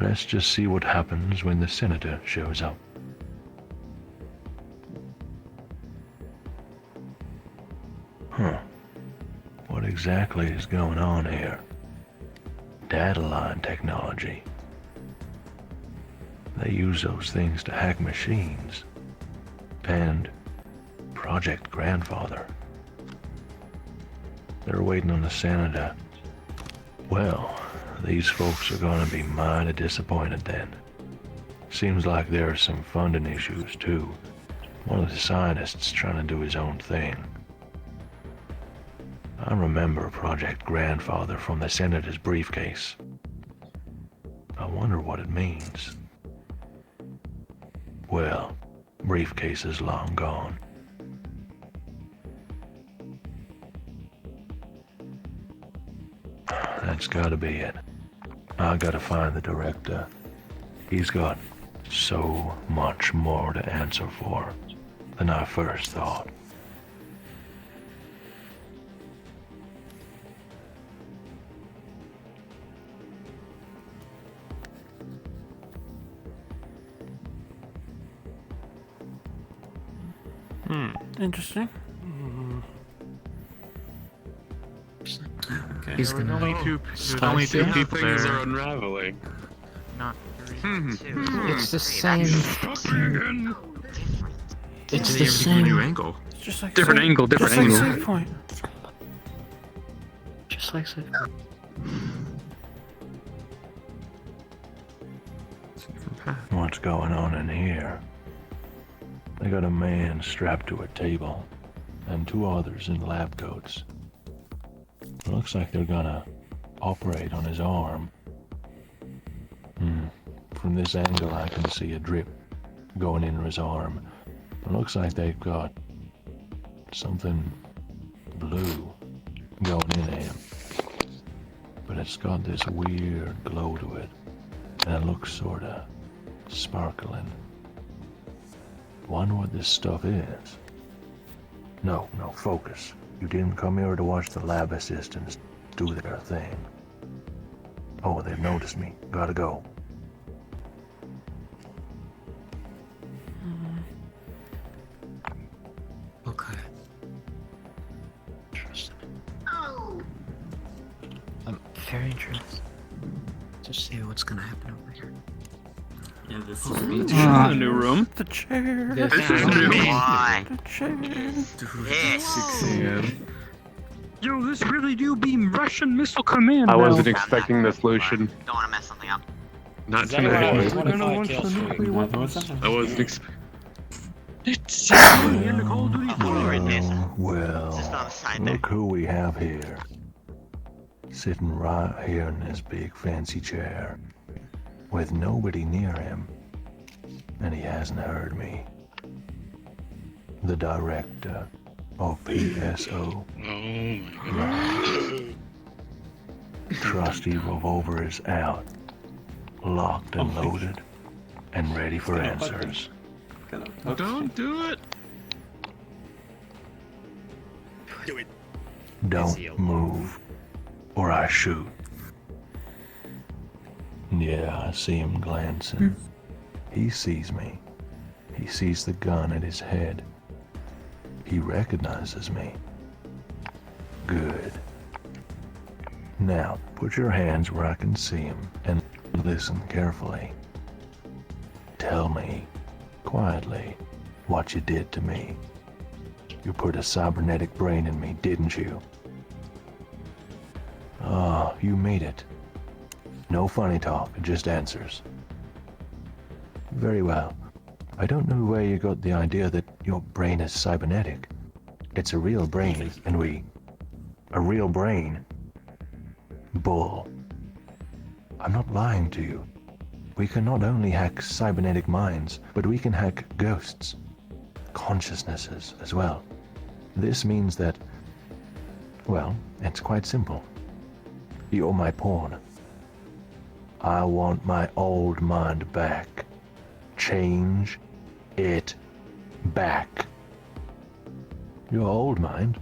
Let's just see what happens when the senator shows up. Huh. What exactly is going on here? Data line technology. They use those things to hack machines. And Project Grandfather. They're waiting on the senator. Well, these folks are gonna be mighty disappointed then. Seems like there are some funding issues too. One of the scientists trying to do his own thing. I remember Project Grandfather from the senator's briefcase. I wonder what it means. Well, briefcase is long gone. That's gotta be it. I gotta find the director. He's got so much more to answer for than I first thought. Interesting. Okay. He's There's gonna only two Yeah. people Things there. are unraveling. Not It's the same. It's the New same. angle. It's just like Different Save- angle, different just angle. Like Save Point. Just like so. What's going on in here? They got a man strapped to a table, and two others in lab coats. Looks like they're gonna operate on his arm. From this angle I can see a drip going into his arm. It looks like they've got something blue going in him. But it's got this weird glow to it, and it looks sorta sparkling. Wonder what this stuff is. No, focus. You didn't come here to watch the lab assistants do their thing. Oh, they've noticed me. Gotta go. very interesting. Just see what's gonna happen over here. Yeah, this This is is a new room. The chair. This is new. The chair. 6 a.m. Yo, this really do be Russian Missile Command. I now. wasn't expecting this, Lucian. Don't want to mess something up. Not Is that around today. 25 kill streak? I wasn't expecting. It's in the Call of Duty Well, look who we have here. Sitting right here in this big fancy chair, with nobody near him, and he hasn't heard me. The director of PSO. Oh my god. Trusty revolver is out, locked and loaded, and ready for answers. Don't do it. Do it. Don't move, or I shoot. Yeah, I see him glancing. He sees me. He sees the gun at his head. He recognizes me. Good. Now, put your hands where I can see him and listen carefully. Tell me, quietly, what you did to me. You put a cybernetic brain in me, didn't you? Ah, you made it. No funny talk, just answers. Very well. I don't know where you got the idea that your brain is cybernetic. It's a real brain, and a real brain? Bull. I'm not lying to you. We can not only hack cybernetic minds, but we can hack ghosts, consciousnesses as well. This means that, well, it's quite simple. You're my pawn. I want my old mind back. Change it back. Your old mind?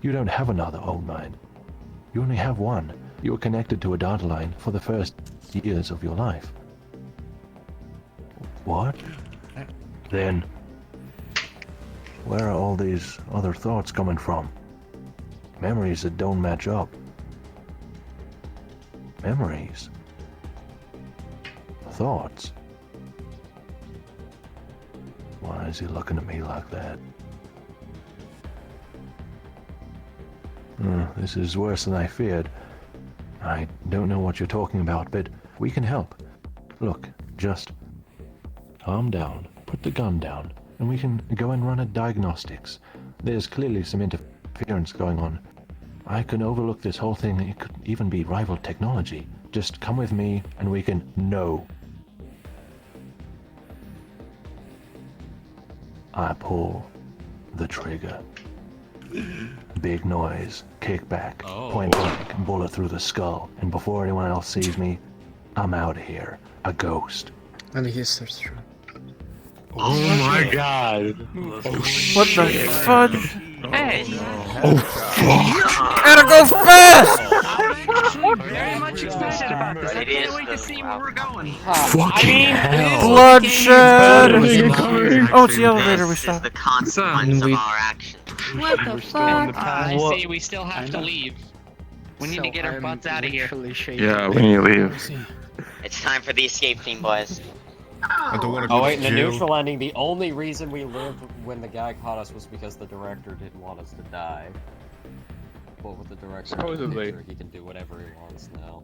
You don't have another old mind. You only have one. You're connected to a data line for the first years of your life. What? Then, where are all these other thoughts coming from? Memories that don't match up. Memories. Thoughts. Why is he looking at me like that? This is worse than I feared. I don't know what you're talking about, but we can help. Look, just calm down, put the gun down, and we can go and run a diagnostics. There's clearly some interference going on. I can overlook this whole thing. It could even be rival technology. Just come with me and we can know. I pull the trigger. Big noise, kickback, point blank, bullet through the skull, and before anyone else sees me, I'm out of here. A ghost. And he starts through. Oh my god. What the fudge? Hey. Oh fuck. Gotta go fast! Very much excited about this. I can't wait to see where we're going. Fucking hell. Bloodshed! Oh, it's the This elevator, we is stopped. the consequence of our actions. What the fuck? I see, we still have to leave. We need to get our butts out of here. Yeah, we need to leave. It's time for the escape team, boys. I don't want to go Oh to wait, in the jail. neutral ending, the only reason we lived when the guy caught us was because the director didn't want us to die. But with the director, Supposedly. he can do whatever he wants now.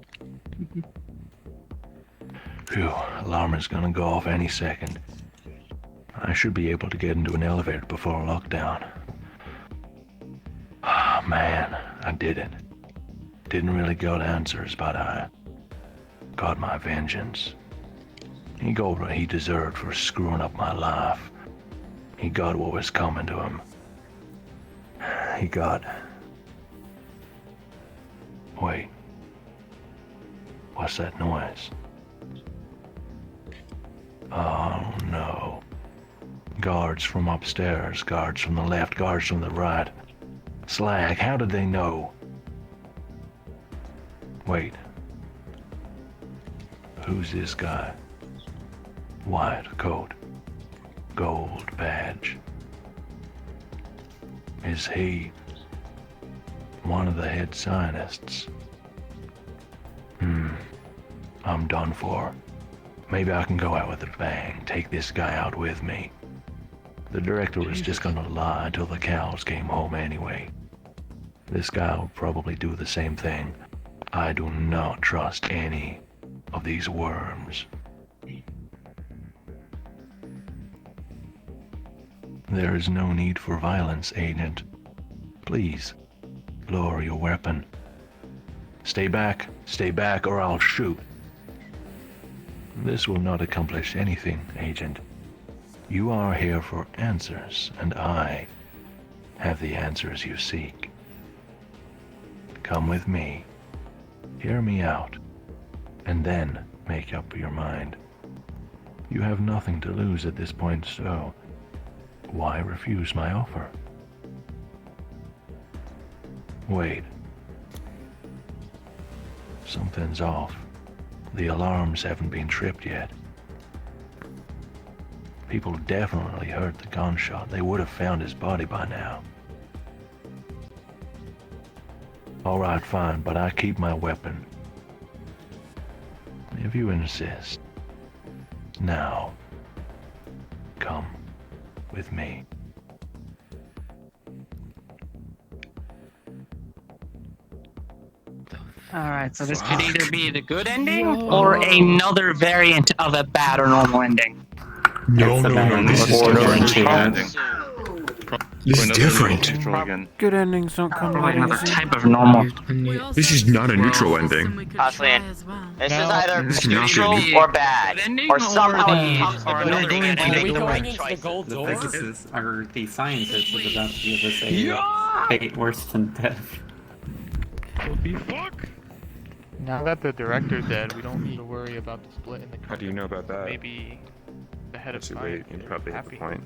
Phew, alarm is gonna go off any second. I should be able to get into an elevator before lockdown. Ah, man, I did it. Didn't really got answers, but I got my vengeance. He got what he deserved for screwing up my life. He got what was coming to him. He got... Wait. What's that noise? Oh no. Guards from upstairs, guards from the left, guards from the right. Slag, how did they know? Wait. Who's this guy? White coat. Gold badge. Is he one of the head scientists? I'm done for. Maybe I can go out with a bang, take this guy out with me. The director was just gonna lie until the cows came home anyway. This guy will probably do the same thing. I do not trust any of these worms. There is no need for violence, Agent. Please, lower your weapon. Stay back, or I'll shoot. This will not accomplish anything, Agent. You are here for answers, and I have the answers you seek. Come with me, hear me out, and then make up your mind. You have nothing to lose at this point, so why refuse my offer? Wait. Something's off. The alarms haven't been tripped yet. People definitely heard the gunshot. They would have found his body by now. Alright, fine, but I keep my weapon. If you insist. Now, come with me. Alright, so this could either be the good ending or another variant of a bad or normal ending. No, this is different. This is different. Good endings don't come Like out another easy. type of normal. This is not a neutral ending. Possibly. This is either This is not neutral good. or bad, or somehow it comes or with another ending. ending. Are we going into the gold The door? physicist, or the scientist, is about to give us a fate worse than death. Now that the director's dead, we don't need to worry about the split in the How do you know about that? Maybe the head of Too science late. You is probably have a happy. point.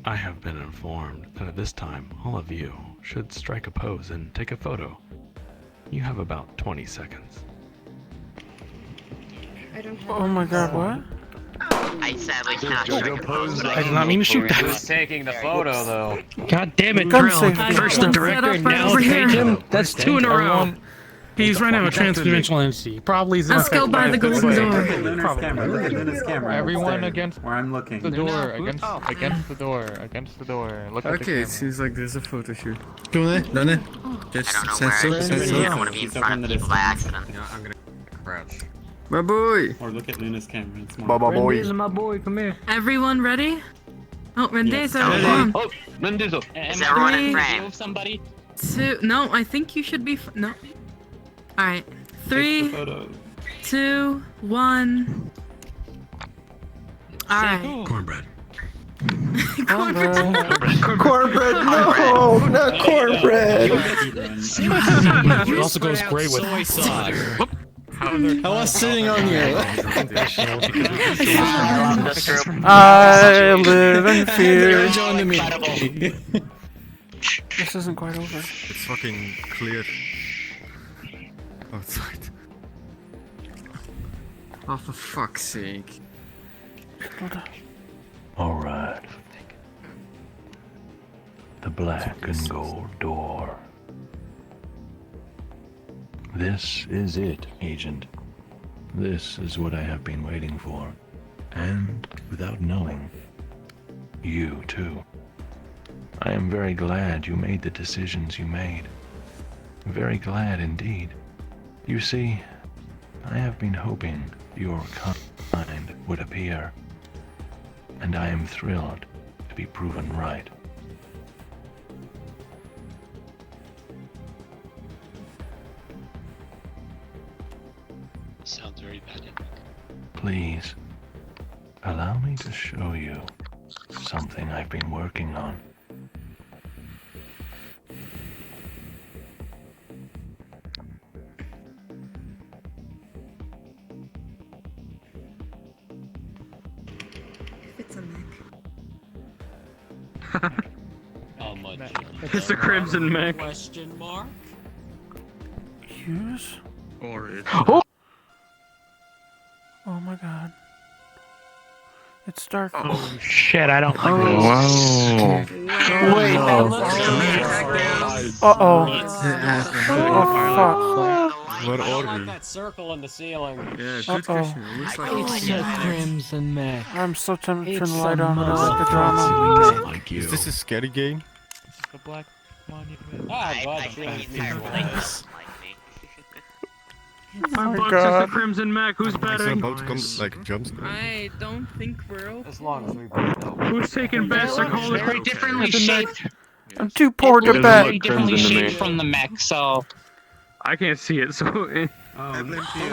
I have been informed that at this time, all of you should strike a pose and take a photo. You have about 20 seconds. I don't have Oh my god, what? I sadly cannot strike a pose. I did not mean to shoot that. Who's taking the photo, though? God damn it, Gun Drill. safety. First the director, now Cajun. That's two in a row. He's right now a trans-dimensional entity. Probably is Let's go by the golden door. Look at Luna's camera. Look at Luna's camera. Everyone There, against where I'm looking. the door, against the door, against the door. Look at the Okay, camera. it seems like there's a photo shoot. I don't know where I don't want to be in front of people by accident. I'm gonna crouch. My boy! Or look at Luna's camera. It's more. Baba boy. Rendiza, my boy, come here. Everyone ready? Oh, Rendiza, Yes. come on. Oh, Mendizo. Is everyone in frame? Somebody. Two. No, I think you should be. No. All right. Take the 3, photo. 2, 1. All right. Cornbread. Cornbread, no! Not cornbread! It also goes great with Soy sauce. I was sitting on you. I live in fear. Join me. This isn't quite over. It's fucking clear. Outside. Oh, for fuck's sake. Alright. The black and gold door. This is it, Agent. This is what I have been waiting for. And, without knowing, you too. I am very glad you made the decisions you made. Very glad indeed. You see, I have been hoping your kind would appear. And I am thrilled to be proven right. Sounds very bad. Please, allow me to show you something. something I've been working on. If it's a mech. How much? It's the Crimson Mech. Question mark? Use? Or it's... Oh! Oh my god. It's dark. Oh shit, I don't like Whoa. Wait, that looks Uh-oh. What I don't order? like that circle in the ceiling. Yeah, good question. It looks like It's a Crimson Mech. I'm so tempted to turn It's the light a on, but I like the motherfucking drama. mech. Is this a scary game? The Black Monument. Ah, I God, think damn. the entire place doesn't like me. I'm my Bucks God. as the Crimson Mech. Who's Is it betting? about to come like a jump scare? I don't think we're open. As long as we both know. Who's taking bets? I call it Very differently Crimson Mech. shaped. I'm too poor to Very bet. differently shaped from the mech, so I can't see it, so... Oh,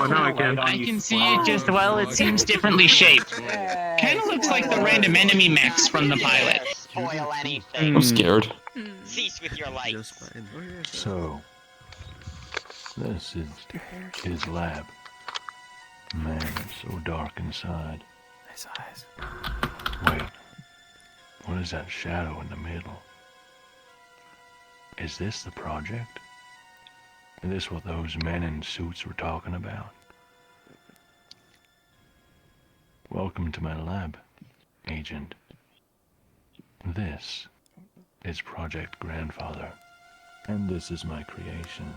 now I can. I can see it just well. It seems differently shaped. Kind of looks like the random enemy mechs from the pilot. Spoil anything. I'm scared. Cease with your lights. So, this is his lab. Man, it's so dark inside. His eyes. Wait, what is that shadow in the middle? Is this the project? Is this what those men in suits were talking about? Welcome to my lab, Agent. This is Project Grandfather, and this is my creation.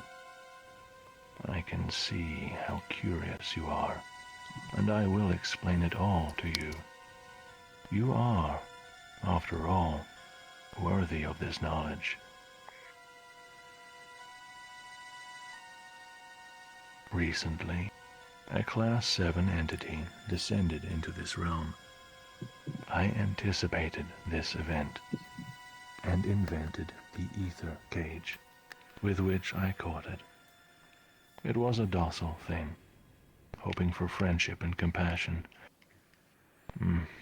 I can see how curious you are, and I will explain it all to you. You are, after all, worthy of this knowledge. Recently, a Class 7 entity descended into this realm. I anticipated this event and invented the ether cage with which I caught it. It was a docile thing, hoping for friendship and compassion.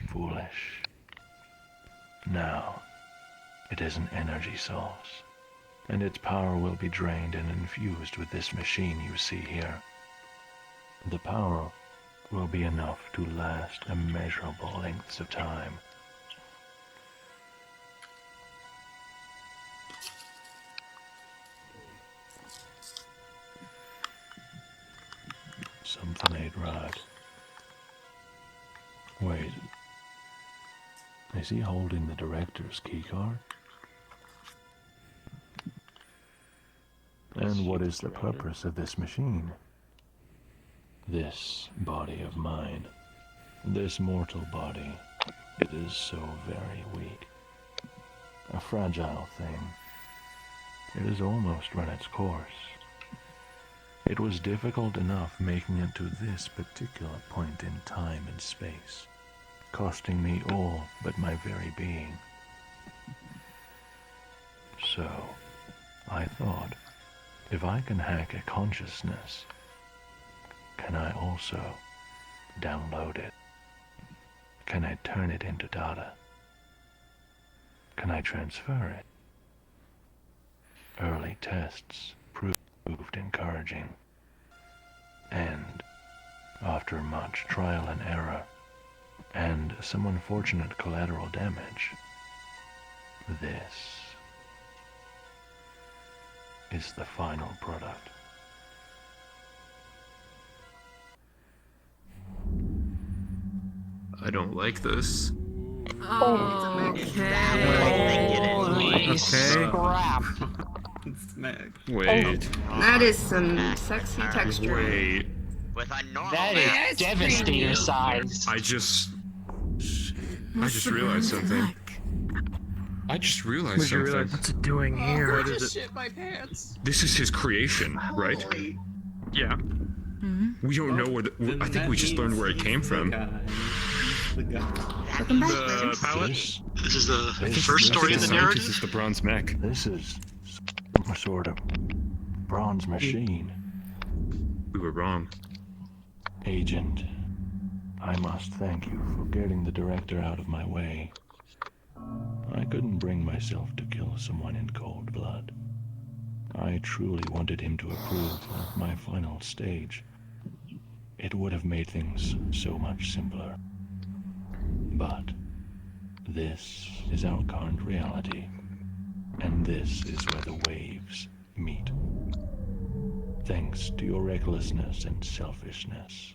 Foolish. Now, it is an energy source, and its power will be drained and infused with this machine you see here. The power will be enough to last immeasurable lengths of time. Something ain't right. Wait. Is he holding the director's keycard? And what is the purpose of this machine? This body of mine, this mortal body, it is so very weak. A fragile thing. It has almost run its course. It was difficult enough making it to this particular point in time and space, costing me all but my very being. So, I thought, if I can hack a consciousness, can I also download it? Can I turn it into data? Can I transfer it? Early tests proved encouraging. And, after much trial and error, and some unfortunate collateral damage, this is the final product. I don't like this. Wait. That is some sexy texture. Wait. With a normal That is devastator size. I just realized something. I just realized something. What's it doing here? What is it? This is his creation, right? Yeah. We don't know where I think we just learned where it came from. The pilot? This is the first story in the narrative? This is the bronze mech. This is some sort of bronze machine. We were wrong. Agent, I must thank you for getting the director out of my way. I couldn't bring myself to kill someone in cold blood. I truly wanted him to approve of my final stage. It would have made things so much simpler. But this is our current reality, and this is where the waves meet. Thanks to your recklessness and selfishness,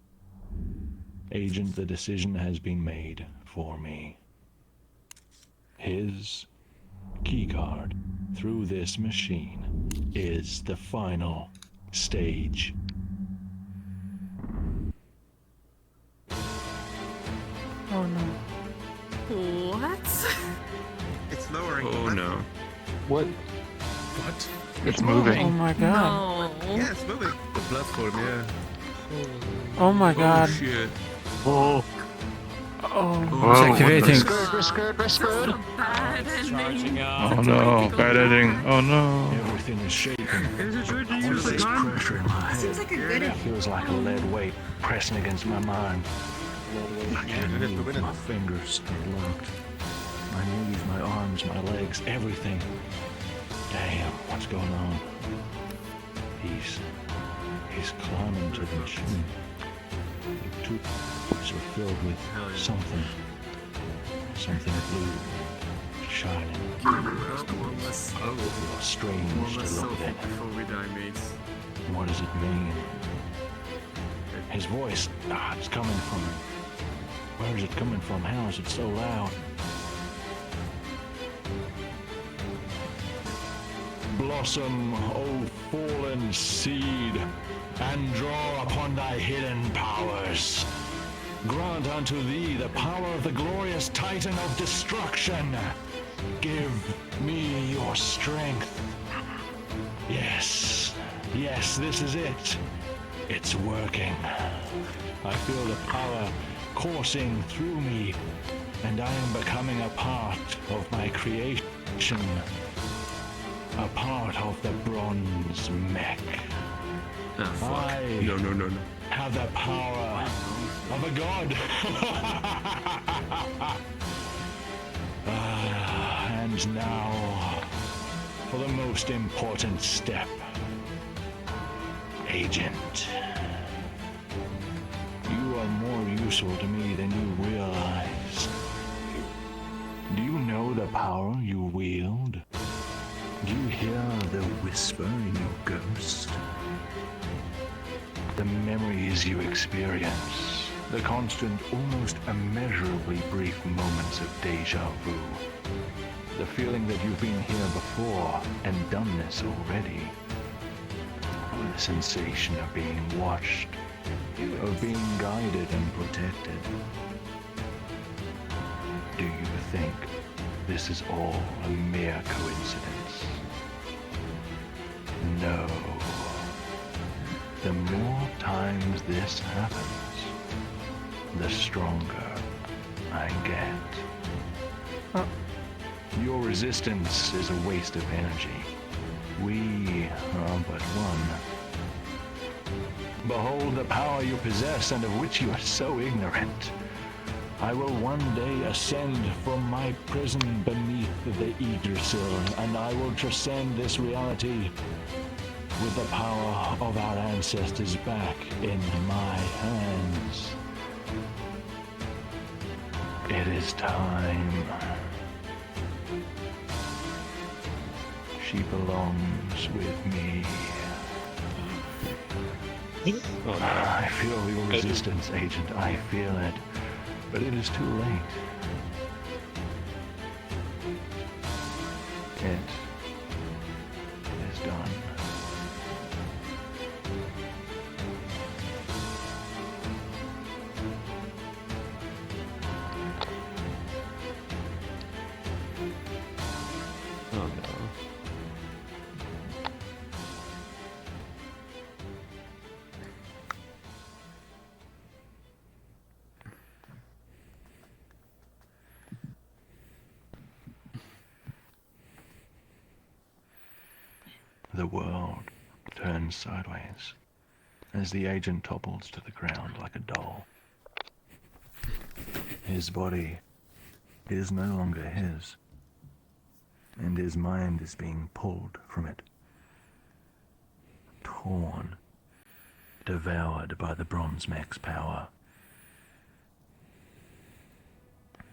Agent, the decision has been made for me. His keycard through this machine is the final stage. Oh no. What? It's lowering. Oh no. What? What? It's moving. Oh my god. No. Yeah, it's moving. The platform, yeah. Oh my god. Oh shit. Oh. Oh. Whoa, activating. We're screwed. Bad ending. Oh no, bad editing. Oh no. Everything is shaking. Is it good? All of this pressure in my head. Seems like a good idea. Feels like a lead weight pressing against my mind. I can't move. My fingers are locked. My knees, my arms, my legs, everything. Damn, what's going on? He's climbing to the machine. The tubes are filled with something blue, shining. Feels strange to look at. Before we die, mates. What does it mean? His voice, it's coming from... Where is it coming from? How is it so loud? Blossom, O fallen seed, and draw upon thy hidden powers. Grant unto thee the power of the glorious Titan of destruction. Give me your strength. Yes, this is it. It's working. I feel the power coursing through me, and I am becoming a part of my creation. A part of the bronze mech. Oh, fuck. I No. have the power of a god. And now, for the most important step. Agent. You are more useful to me than you realize. Do you know the power you wield? Do you hear the whisper in your ghost? The memories you experience, the constant, almost immeasurably brief moments of deja vu. The feeling that you've been here before and done this already. The sensation of being watched, of being guided and protected. Do you think this is all a mere coincidence? No. The more times this happens, the stronger I get. Your resistance is a waste of energy. We are but one. Behold the power you possess and of which you are so ignorant. I will one day ascend from my prison beneath the Yggdrasil, and I will transcend this reality with the power of our ancestors back in my hands. It is time. She belongs with me. I feel your resistance, Agent. I feel it. But it is too late. It is done. Oh no. The world turns sideways as the agent topples to the ground like a doll. His body is no longer his. and his mind is being pulled from it. Torn, devoured by the bronze mech's power.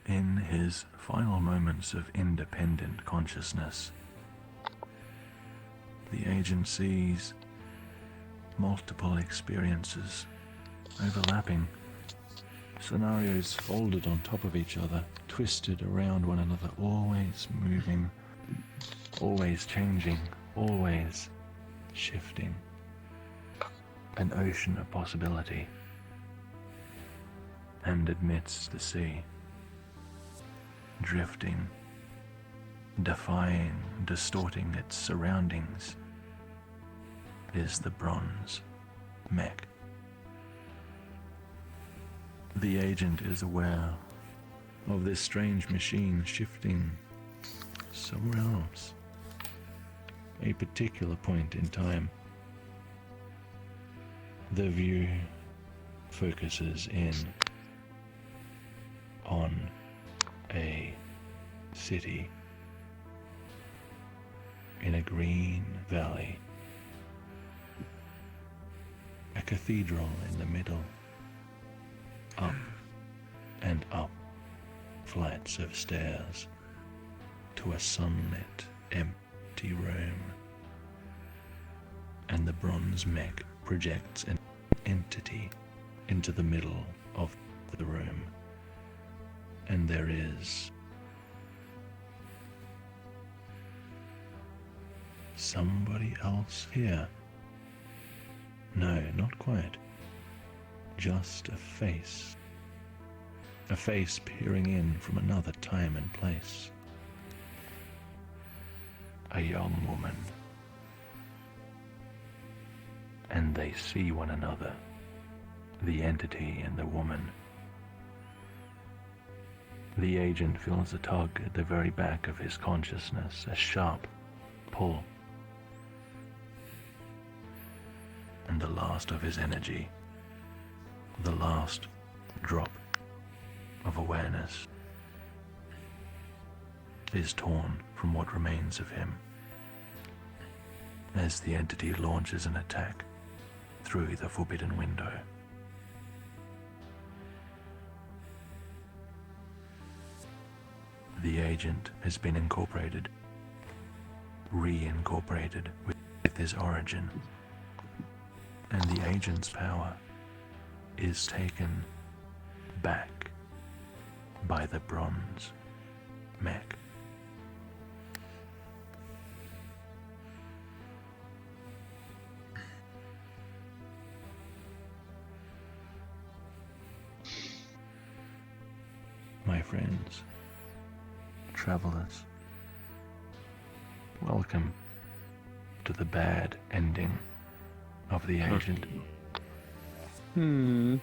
In his final moments of independent consciousness, the agent sees multiple experiences overlapping, scenarios folded on top of each other, twisted around one another, always moving, always changing, always shifting. An ocean of possibility. And amidst the sea, drifting, defying, distorting its surroundings, is the bronze mech. The agent is aware of this strange machine shifting somewhere else, a particular point in time. The view focuses in on a city in a green valley, a cathedral in the middle, up and up flights of stairs to a sunlit, empty room, and the bronze mech projects an entity into the middle of the room, and there is somebody else here. No, not quite. Just a face. A face peering in from another time and place. A young woman. And they see one another, the entity and the woman. The agent feels a tug at the very back of his consciousness, a sharp pull. And the last of his energy, the last drop of awareness, is torn from what remains of him as the entity launches an attack through the forbidden window. The agent has been incorporated, reincorporated with his origin, and the agent's power is taken back by the bronze mech. My friends, travelers, welcome to the bad ending of the agent. Good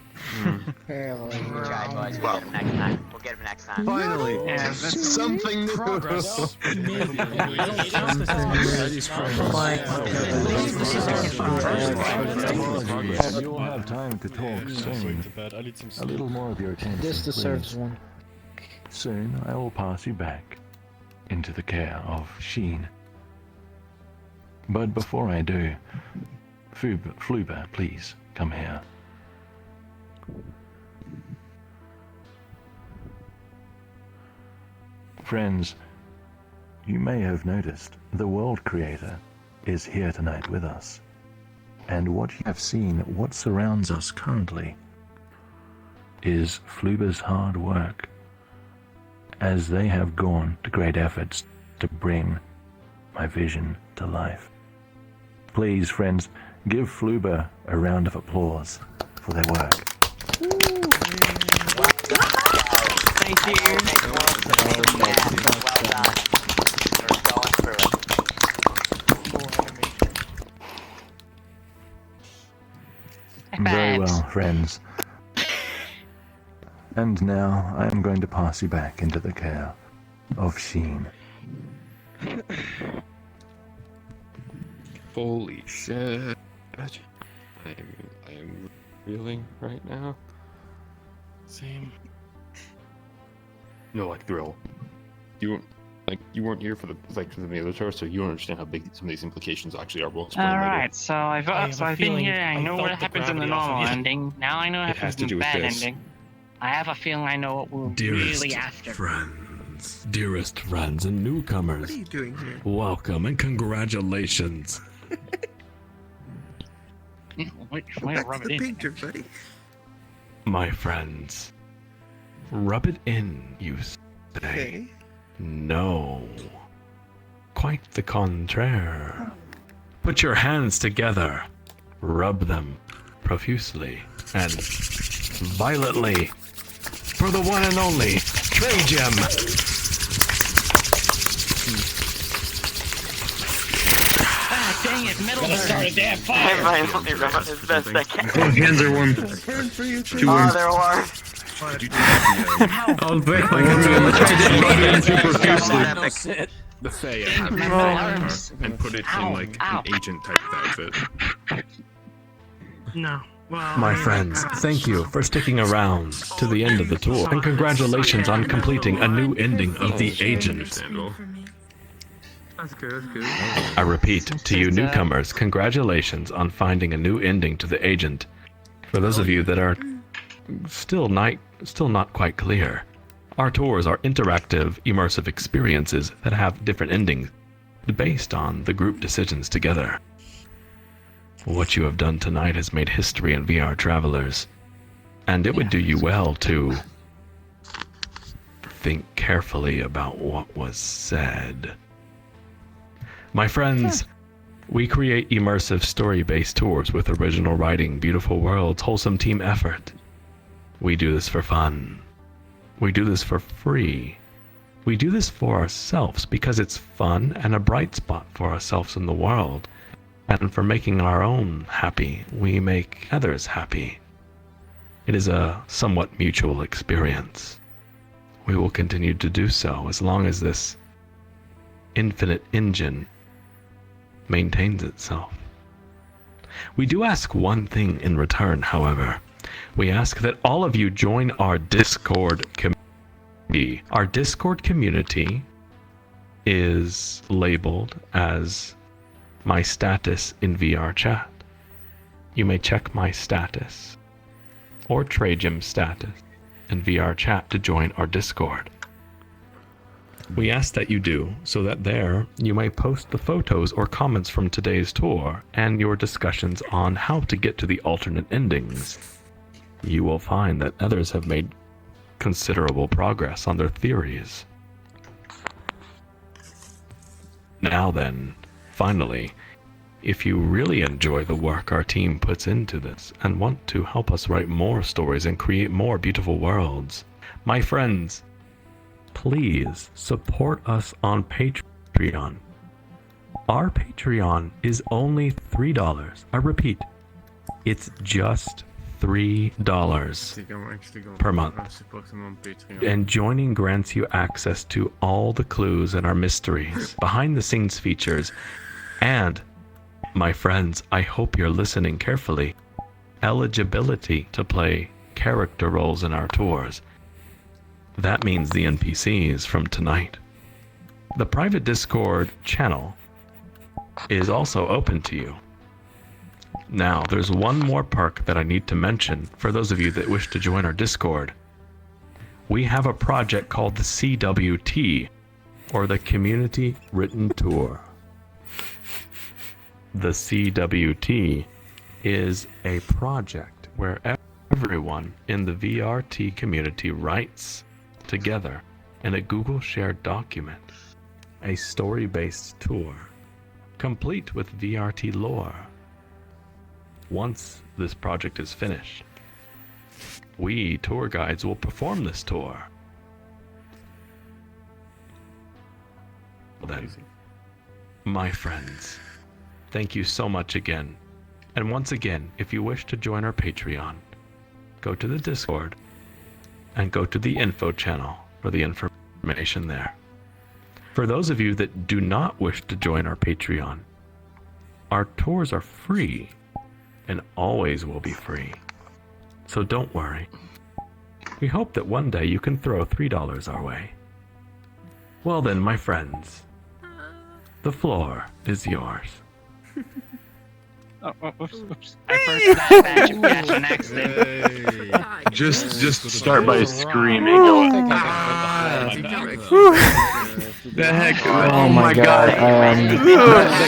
try, boys. We'll get him next time. We'll get him next time. Finally, something new. Progress. Maybe. You will have time to talk soon. A little more of your attention, This deserves please. one. Soon I will pass you back into the care of Sheen. But before I do, Fluber, please come here. Friends, you may have noticed the world creator is here tonight with us. And what you have seen, what surrounds us currently, is Fluber's hard work, as they have gone to great efforts to bring my vision to life. Please, friends, give Fluber a round of applause for their work. Thank you. Well done. We're going through it. Very well, friends. And now I am going to pass you back into the care of Sheen. Holy shit. I'm reeling right now. Same. No, like thrill. You Like, you weren't here for the other tour, so you don't understand how big some of these implications actually are. We'll explain later. Alright, so I've been here, I know what happens in the normal ending. Now I know what happens in the bad ending. I have a feeling I know what we're really after. Dearest friends and newcomers. What are you doing here? Welcome and congratulations. Wait, Back rub to it the in. painter, buddy. My friends, rub it in, you say. Okay. No. Quite the contraire. Put your hands together, rub them profusely and violently for the one and only Trey Gem. Ah, dang it, metal Gonna start a damn fire. I finally rub it as best I can. Hands are warm. Turn for you, Two Oh, warm. they're warm. I'll break my hand. Try to rub it in too profusely. The Fae and put it in like an agent type outfit. No. Well, My friends, thank you for sticking around to the end of the tour, and congratulations on completing a new ending of The Agent. That's good, that's good. I repeat, to you newcomers, congratulations on finding a new ending to The Agent. For those of you that are still not quite clear, our tours are interactive, immersive experiences that have different endings based on the group decisions together. What you have done tonight has made history in VR travelers, and it would do you well to think carefully about what was said. My friends, we create immersive story-based tours with original writing, beautiful worlds, wholesome team effort. We do this for fun. We do this for free. We do this for ourselves because it's fun and a bright spot for ourselves in the world. And for making our own happy, we make others happy. It is a somewhat mutual experience. We will continue to do so as long as this infinite engine maintains itself. We do ask one thing in return, however. We ask that all of you join our Discord community. Our Discord community is labeled as my status in VR chat. You may check my status or TreyGem's status in VR chat to join our Discord. We ask that you do so that there you may post the photos or comments from today's tour and your discussions on how to get to the alternate endings. You will find that others have made considerable progress on their theories. Now then, finally, if you really enjoy the work our team puts into this and want to help us write more stories and create more beautiful worlds, my friends, please support us on Patreon. Our Patreon is only $3. I repeat, it's just $3 per month. And joining grants you access to all the clues and our mysteries, behind the scenes features, and, my friends, I hope you're listening carefully, eligibility to play character roles in our tours. That means the NPCs from tonight. The private Discord channel is also open to you. Now, there's one more perk that I need to mention for those of you that wish to join our Discord. We have a project called the CWT, or the Community Written Tour. The CWT is a project where everyone in the VRT community writes together in a Google shared document a story-based tour, complete with VRT lore. Once this project is finished, we tour guides will perform this tour. Then, my friends, thank you so much again. And once again, if you wish to join our Patreon, go to the Discord and go to the info channel for the information there. For those of you that do not wish to join our Patreon, our tours are free and always will be free. So don't worry. We hope that one day you can throw $3 our way. Well then, my friends, the floor is yours. Oops. I first that batch of catch an accident. Just start by screaming. The heck? Oh my god, I am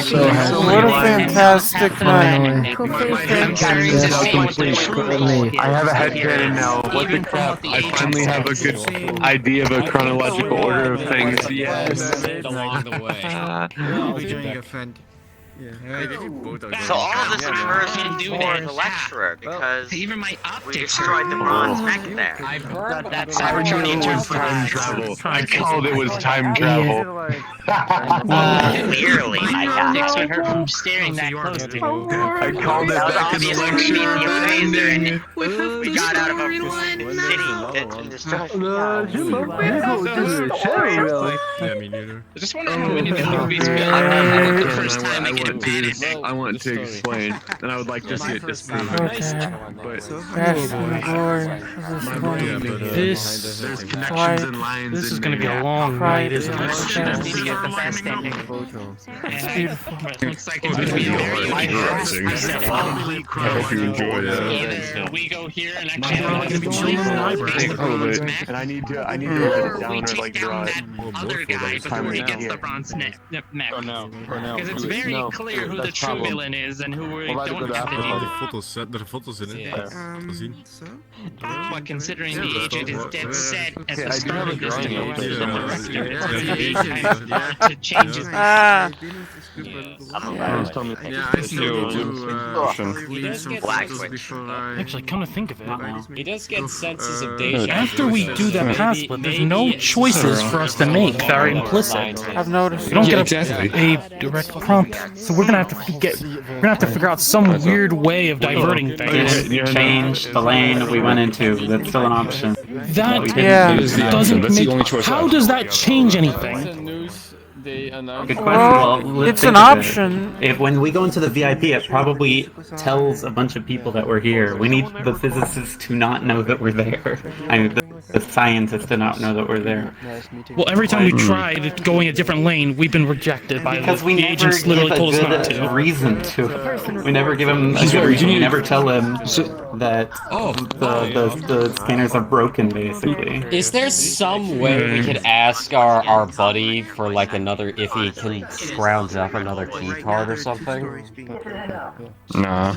so happy. What a fantastic night. I have a head canon now. What the crap? I finally have a good idea of a chronological order of things. Yes. Along the way. So all of this occurs before the lecturer because even my we destroyed the bronze mech there. I burned that I knew it was time travel. I called it was time travel. Clearly, I got optics it. would hurt from staring that close to you. I called it back in the lecture. We got out of a city to destroy. Yeah, me neither. I just want to know when you do movies. The first time they get I want to explain, and I would like to see it disproven. But That's the glory of this point. there's connections and lines. This is gonna be a long night, isn't it? It's beautiful. Looks like it's gonna be very interesting. I hope you enjoy it. Either we go here and actually have to be chilling in the library. And I need to write it down We or take like down draw it. that other guy before he gets the bronze mech. Because it's very clear who the true villain is and who we don't have to deal with. Er are foto's in it. Gezien. But considering the agent is dead set at the I do start have a of this drawing duel of to it. the director, Yeah. it's gonna be kind of hard to change his Yeah, I still do clean some photos before I... Actually, come to think of it, He does get senses of deja. after we do that pass split, there's no choices for us to make that are implicit. I've noticed. We don't get a direct prompt, so we're gonna have to figure out some weird way of diverting things. Didn't change the lane we went into. That's still an option. That Yeah. doesn't That's the make. only choice How left. does that change anything? Good question. Well, let's it's think an of it. option. If when we go into the VIP, it probably tells a bunch of people that we're here. We need the physicists to not know that we're there. I mean, the scientists to not know that we're there. Well, every time we tried going a different lane, we've been rejected by Because we the never agents. give Literally a told us not good to. reason to. We never give him a good reason. We never tell him that the scanners are broken, basically. Is there some way we could ask our buddy for like another, if he can scrounge up another key card or something? Nah.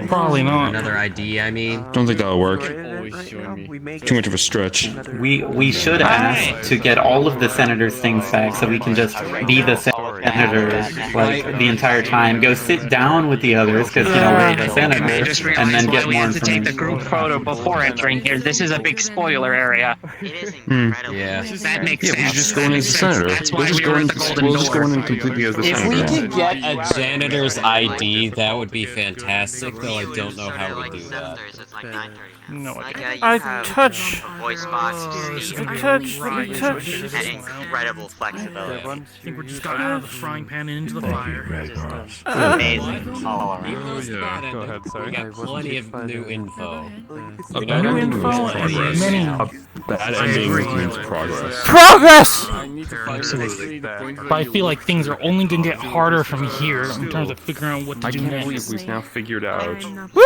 Probably not. Another ID, I mean. Don't think that'll work. Too much of a stretch. We should ask to get all of the senators' things back so we can just be the senator like the entire time. Go sit down with the others because we're the I just senator, and realized then why get we more had to take the information. group photo before entering here. This is a big spoiler area. Yeah. That makes Yeah, sense. we're just going as the senator. That's We're why just we were going. at the Golden We're just Door. going in completely as the If we senator. could get a janitor's ID, that would be fantastic, though I don't know how we do that. No idea. I touch. Voice box, Let me touch. and incredible flexibility. I think we're just got out of the frying pan and into the fire. Amazing all around. Yeah. Go ahead. We got plenty of new info. New info and many. Bad ending means progress. Progress! Absolutely. But I feel like things are only gonna get harder from here in terms of figuring out what to I do can't believe next. we've now figured out Woo!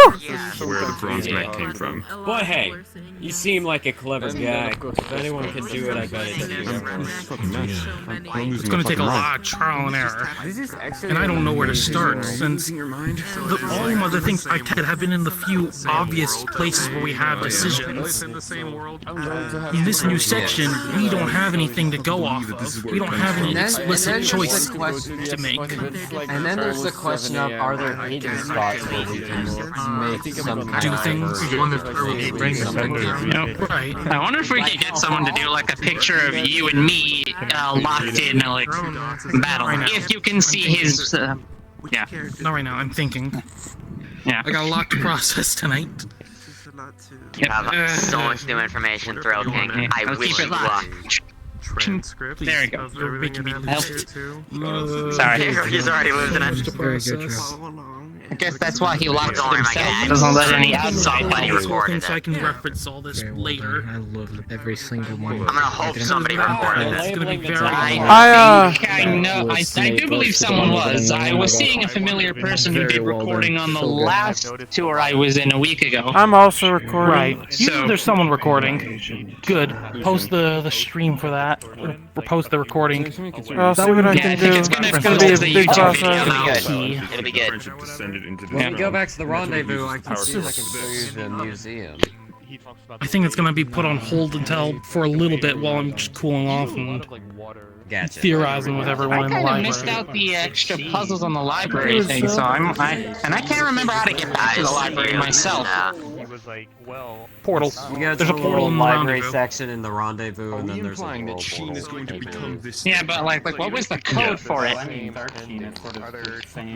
where the bronze mech came from. But hey, you seem like a clever guy. If anyone can do it, I bet it's you. It's gonna take a lot of trial and error, and I don't know where to start since all of the things I tested have been in the few obvious places where we have decisions. In this new section, we don't have anything to go off of. We don't have any explicit choice to make. And then there's the question of, are there hidden spots where we can make some kind Do of things. Right. I wonder if we could get someone to do like a picture of you and me locked in like battle. If you can see his, yeah. Not right now. I'm thinking. Yeah. I got a lot to process tonight. You have so much new information, Thrill King. I I'll wish keep it you locked. luck. Transcript. There we go. You're making me lose. Sorry. He's already losing it. Very good job. Follow along. I guess that's why he locks Don't worry, my himself. guy. Doesn't let any I'm outside somebody bodies recorded in, so I can reference all this later. I love every single one. I'm gonna hope somebody recorded It's it. gonna be very. I I do believe someone was. I was seeing a familiar person who did recording on the last tour I was in a week ago. I'm also recording. Right. Usually there's someone recording. Good. Post the stream for that. Or post the recording. I'll see what I can do. It's gonna be a big process. It'll be good. When we go back to the rendezvous, I can see if I can show you the museum. I think it's gonna be put on hold for a little bit while I'm just cooling off and theorizing with everyone in the I library. missed out the extra puzzles on the library thing, so I can't remember how to get back to the library myself. Portal. There's a portal in the library section in the rendezvous, and then there's a world portal. Yeah, but like what was the code for it? We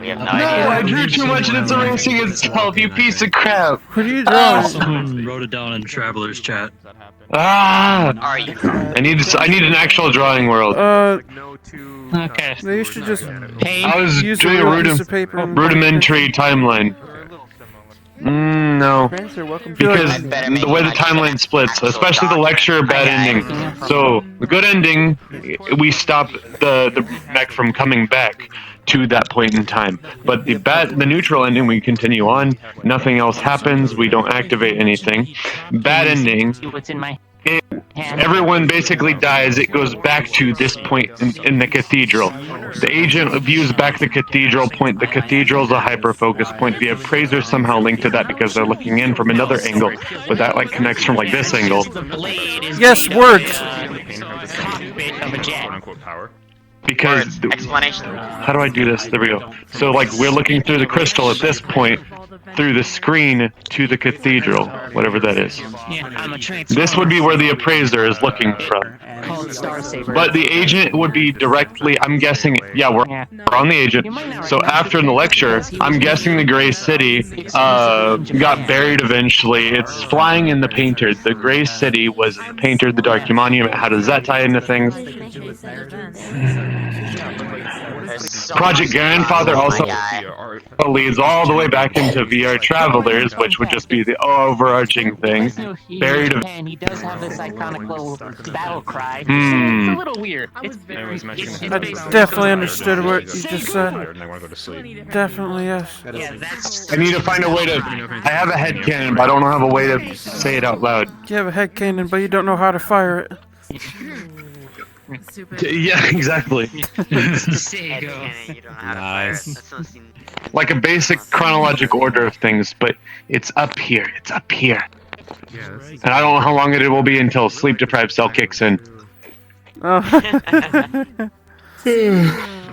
have no No, idea. I drew too much and it's erasing itself, you piece of crap. What are you drawing? Someone wrote it down in Traveler's chat. Ah! Are you? I need an actual drawing world. Okay. They should just I was use doing a a real piece of paper and rudimentary timeline. No. Because the way the timeline splits, especially the lecture bad ending. So the good ending, we stop the mech from coming back to that point in time. But the neutral ending, we continue on. Nothing else happens. We don't activate anything. Bad ending. What's in my Everyone basically dies. It goes back to this point in the cathedral. The agent views back the cathedral point. The cathedral is a hyper-focus point. The appraiser somehow linked to that because they're looking in from another angle, but that like connects from like this angle. Yes, words. Of a jet. Because explanation. How do I do this? There we go. So like we're looking through the crystal at this point, through the screen to the cathedral, whatever that is. Yeah, I'm a This would be where the appraiser is looking from. called Star Saber. But the agent would be directly, I'm guessing, yeah, we're on the agent. So after the lecture, I'm guessing the Gray City got buried eventually. It's flying in the painter. The Gray City was the painter, the Dark Monument. How does that tie into things? Project Grandfather also leads all the way back into VR Travelers, which would just be the overarching thing. Buried of... And he does have this iconic little battle cry. It's a little weird. I definitely understood what you just said. Definitely, yes. I need to find a way to... I have a headcanon, but I don't have a way to say it out loud. You have a headcanon, but you don't know how to fire it. Yeah, exactly. Nice. Like a basic chronologic order of things, but it's up here. It's up here. And I don't know how long it will be until sleep-deprived cell kicks in. Oh,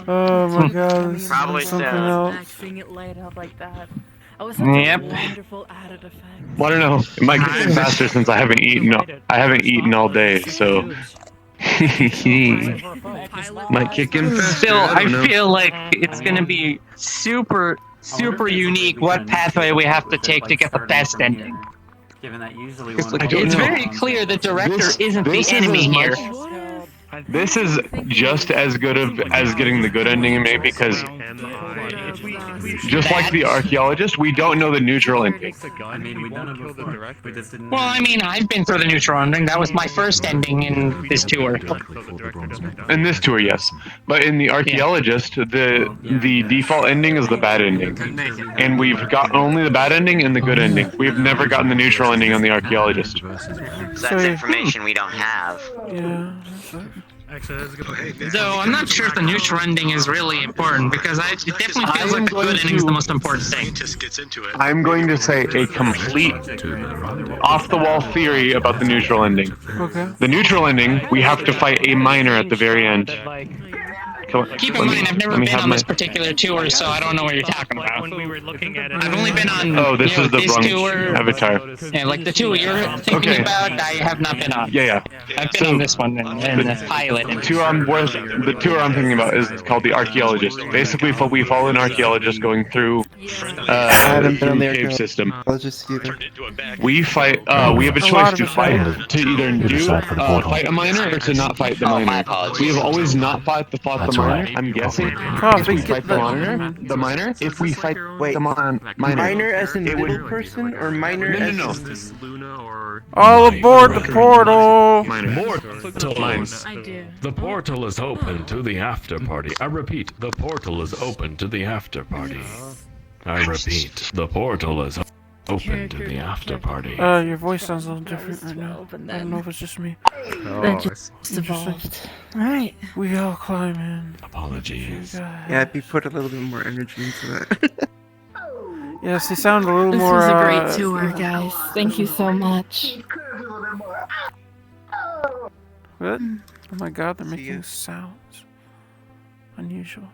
oh my god, this Probably is something so. else. Seeing it laid out like that. I was Yep. wonderful added effect. Well, I don't know. It might get faster since I haven't eaten. I haven't eaten all day, so might kick in faster. Still, I don't know. I feel like it's gonna be super unique what pathway we have to take to get the best ending. Given that usually It's very clear the director isn't the enemy here. This is just as good as getting the good ending in me because just like the archaeologist, we don't know the neutral ending. I mean, we don't know before. We just didn't. Well, I mean, I've been through the neutral ending. That was my first ending in this tour. In this tour, yes, but in the archaeologist, the default ending is the bad ending, and we've got only the bad ending and the good ending. We've never gotten the neutral ending on the archaeologist. So that's information we don't have. Yeah. Actually, that's a good point. Though I'm not sure if the neutral ending is really important because it definitely feels like the good ending is the most important thing. I'm going to say a complete off-the-wall theory about the neutral ending. Okay. The neutral ending, we have to fight a miner at the very end. Keep in mind, I've never been on this particular tour, so I don't know what you're talking about. When we were looking at it, I've only been on. Oh, this is the this wrong tour. avatar. Yeah, like the tour you're thinking about, I have not been on. Yeah. I've been on this one and the pilot. The tour I'm thinking about is called the archaeologist. Basically, we follow an archaeologist going through the cave system. We fight. We have a choice to fight, to either fight a miner or to not fight the miner. We have always not fought the miner. Fine. I'm guessing. Coffee, If we get fight the- the minor, if we fight Wait, the minor, minor as in it would- little person or minor No, as no, no. in This Luna or All aboard the portal! Mortals. I do. The portal is open to the after party. I repeat, the portal is open to the after party. I repeat, the portal is open to the after party. Your voice sounds a little different right now. I don't know if it's just me. That just evolved. Alright. We all climb in. Apologies. Yeah, if you put a little bit more energy into that. Yes, they sound a little This more. was a great tour, guys. Thank you so much. What? Oh my god, they're making sounds. Unusual.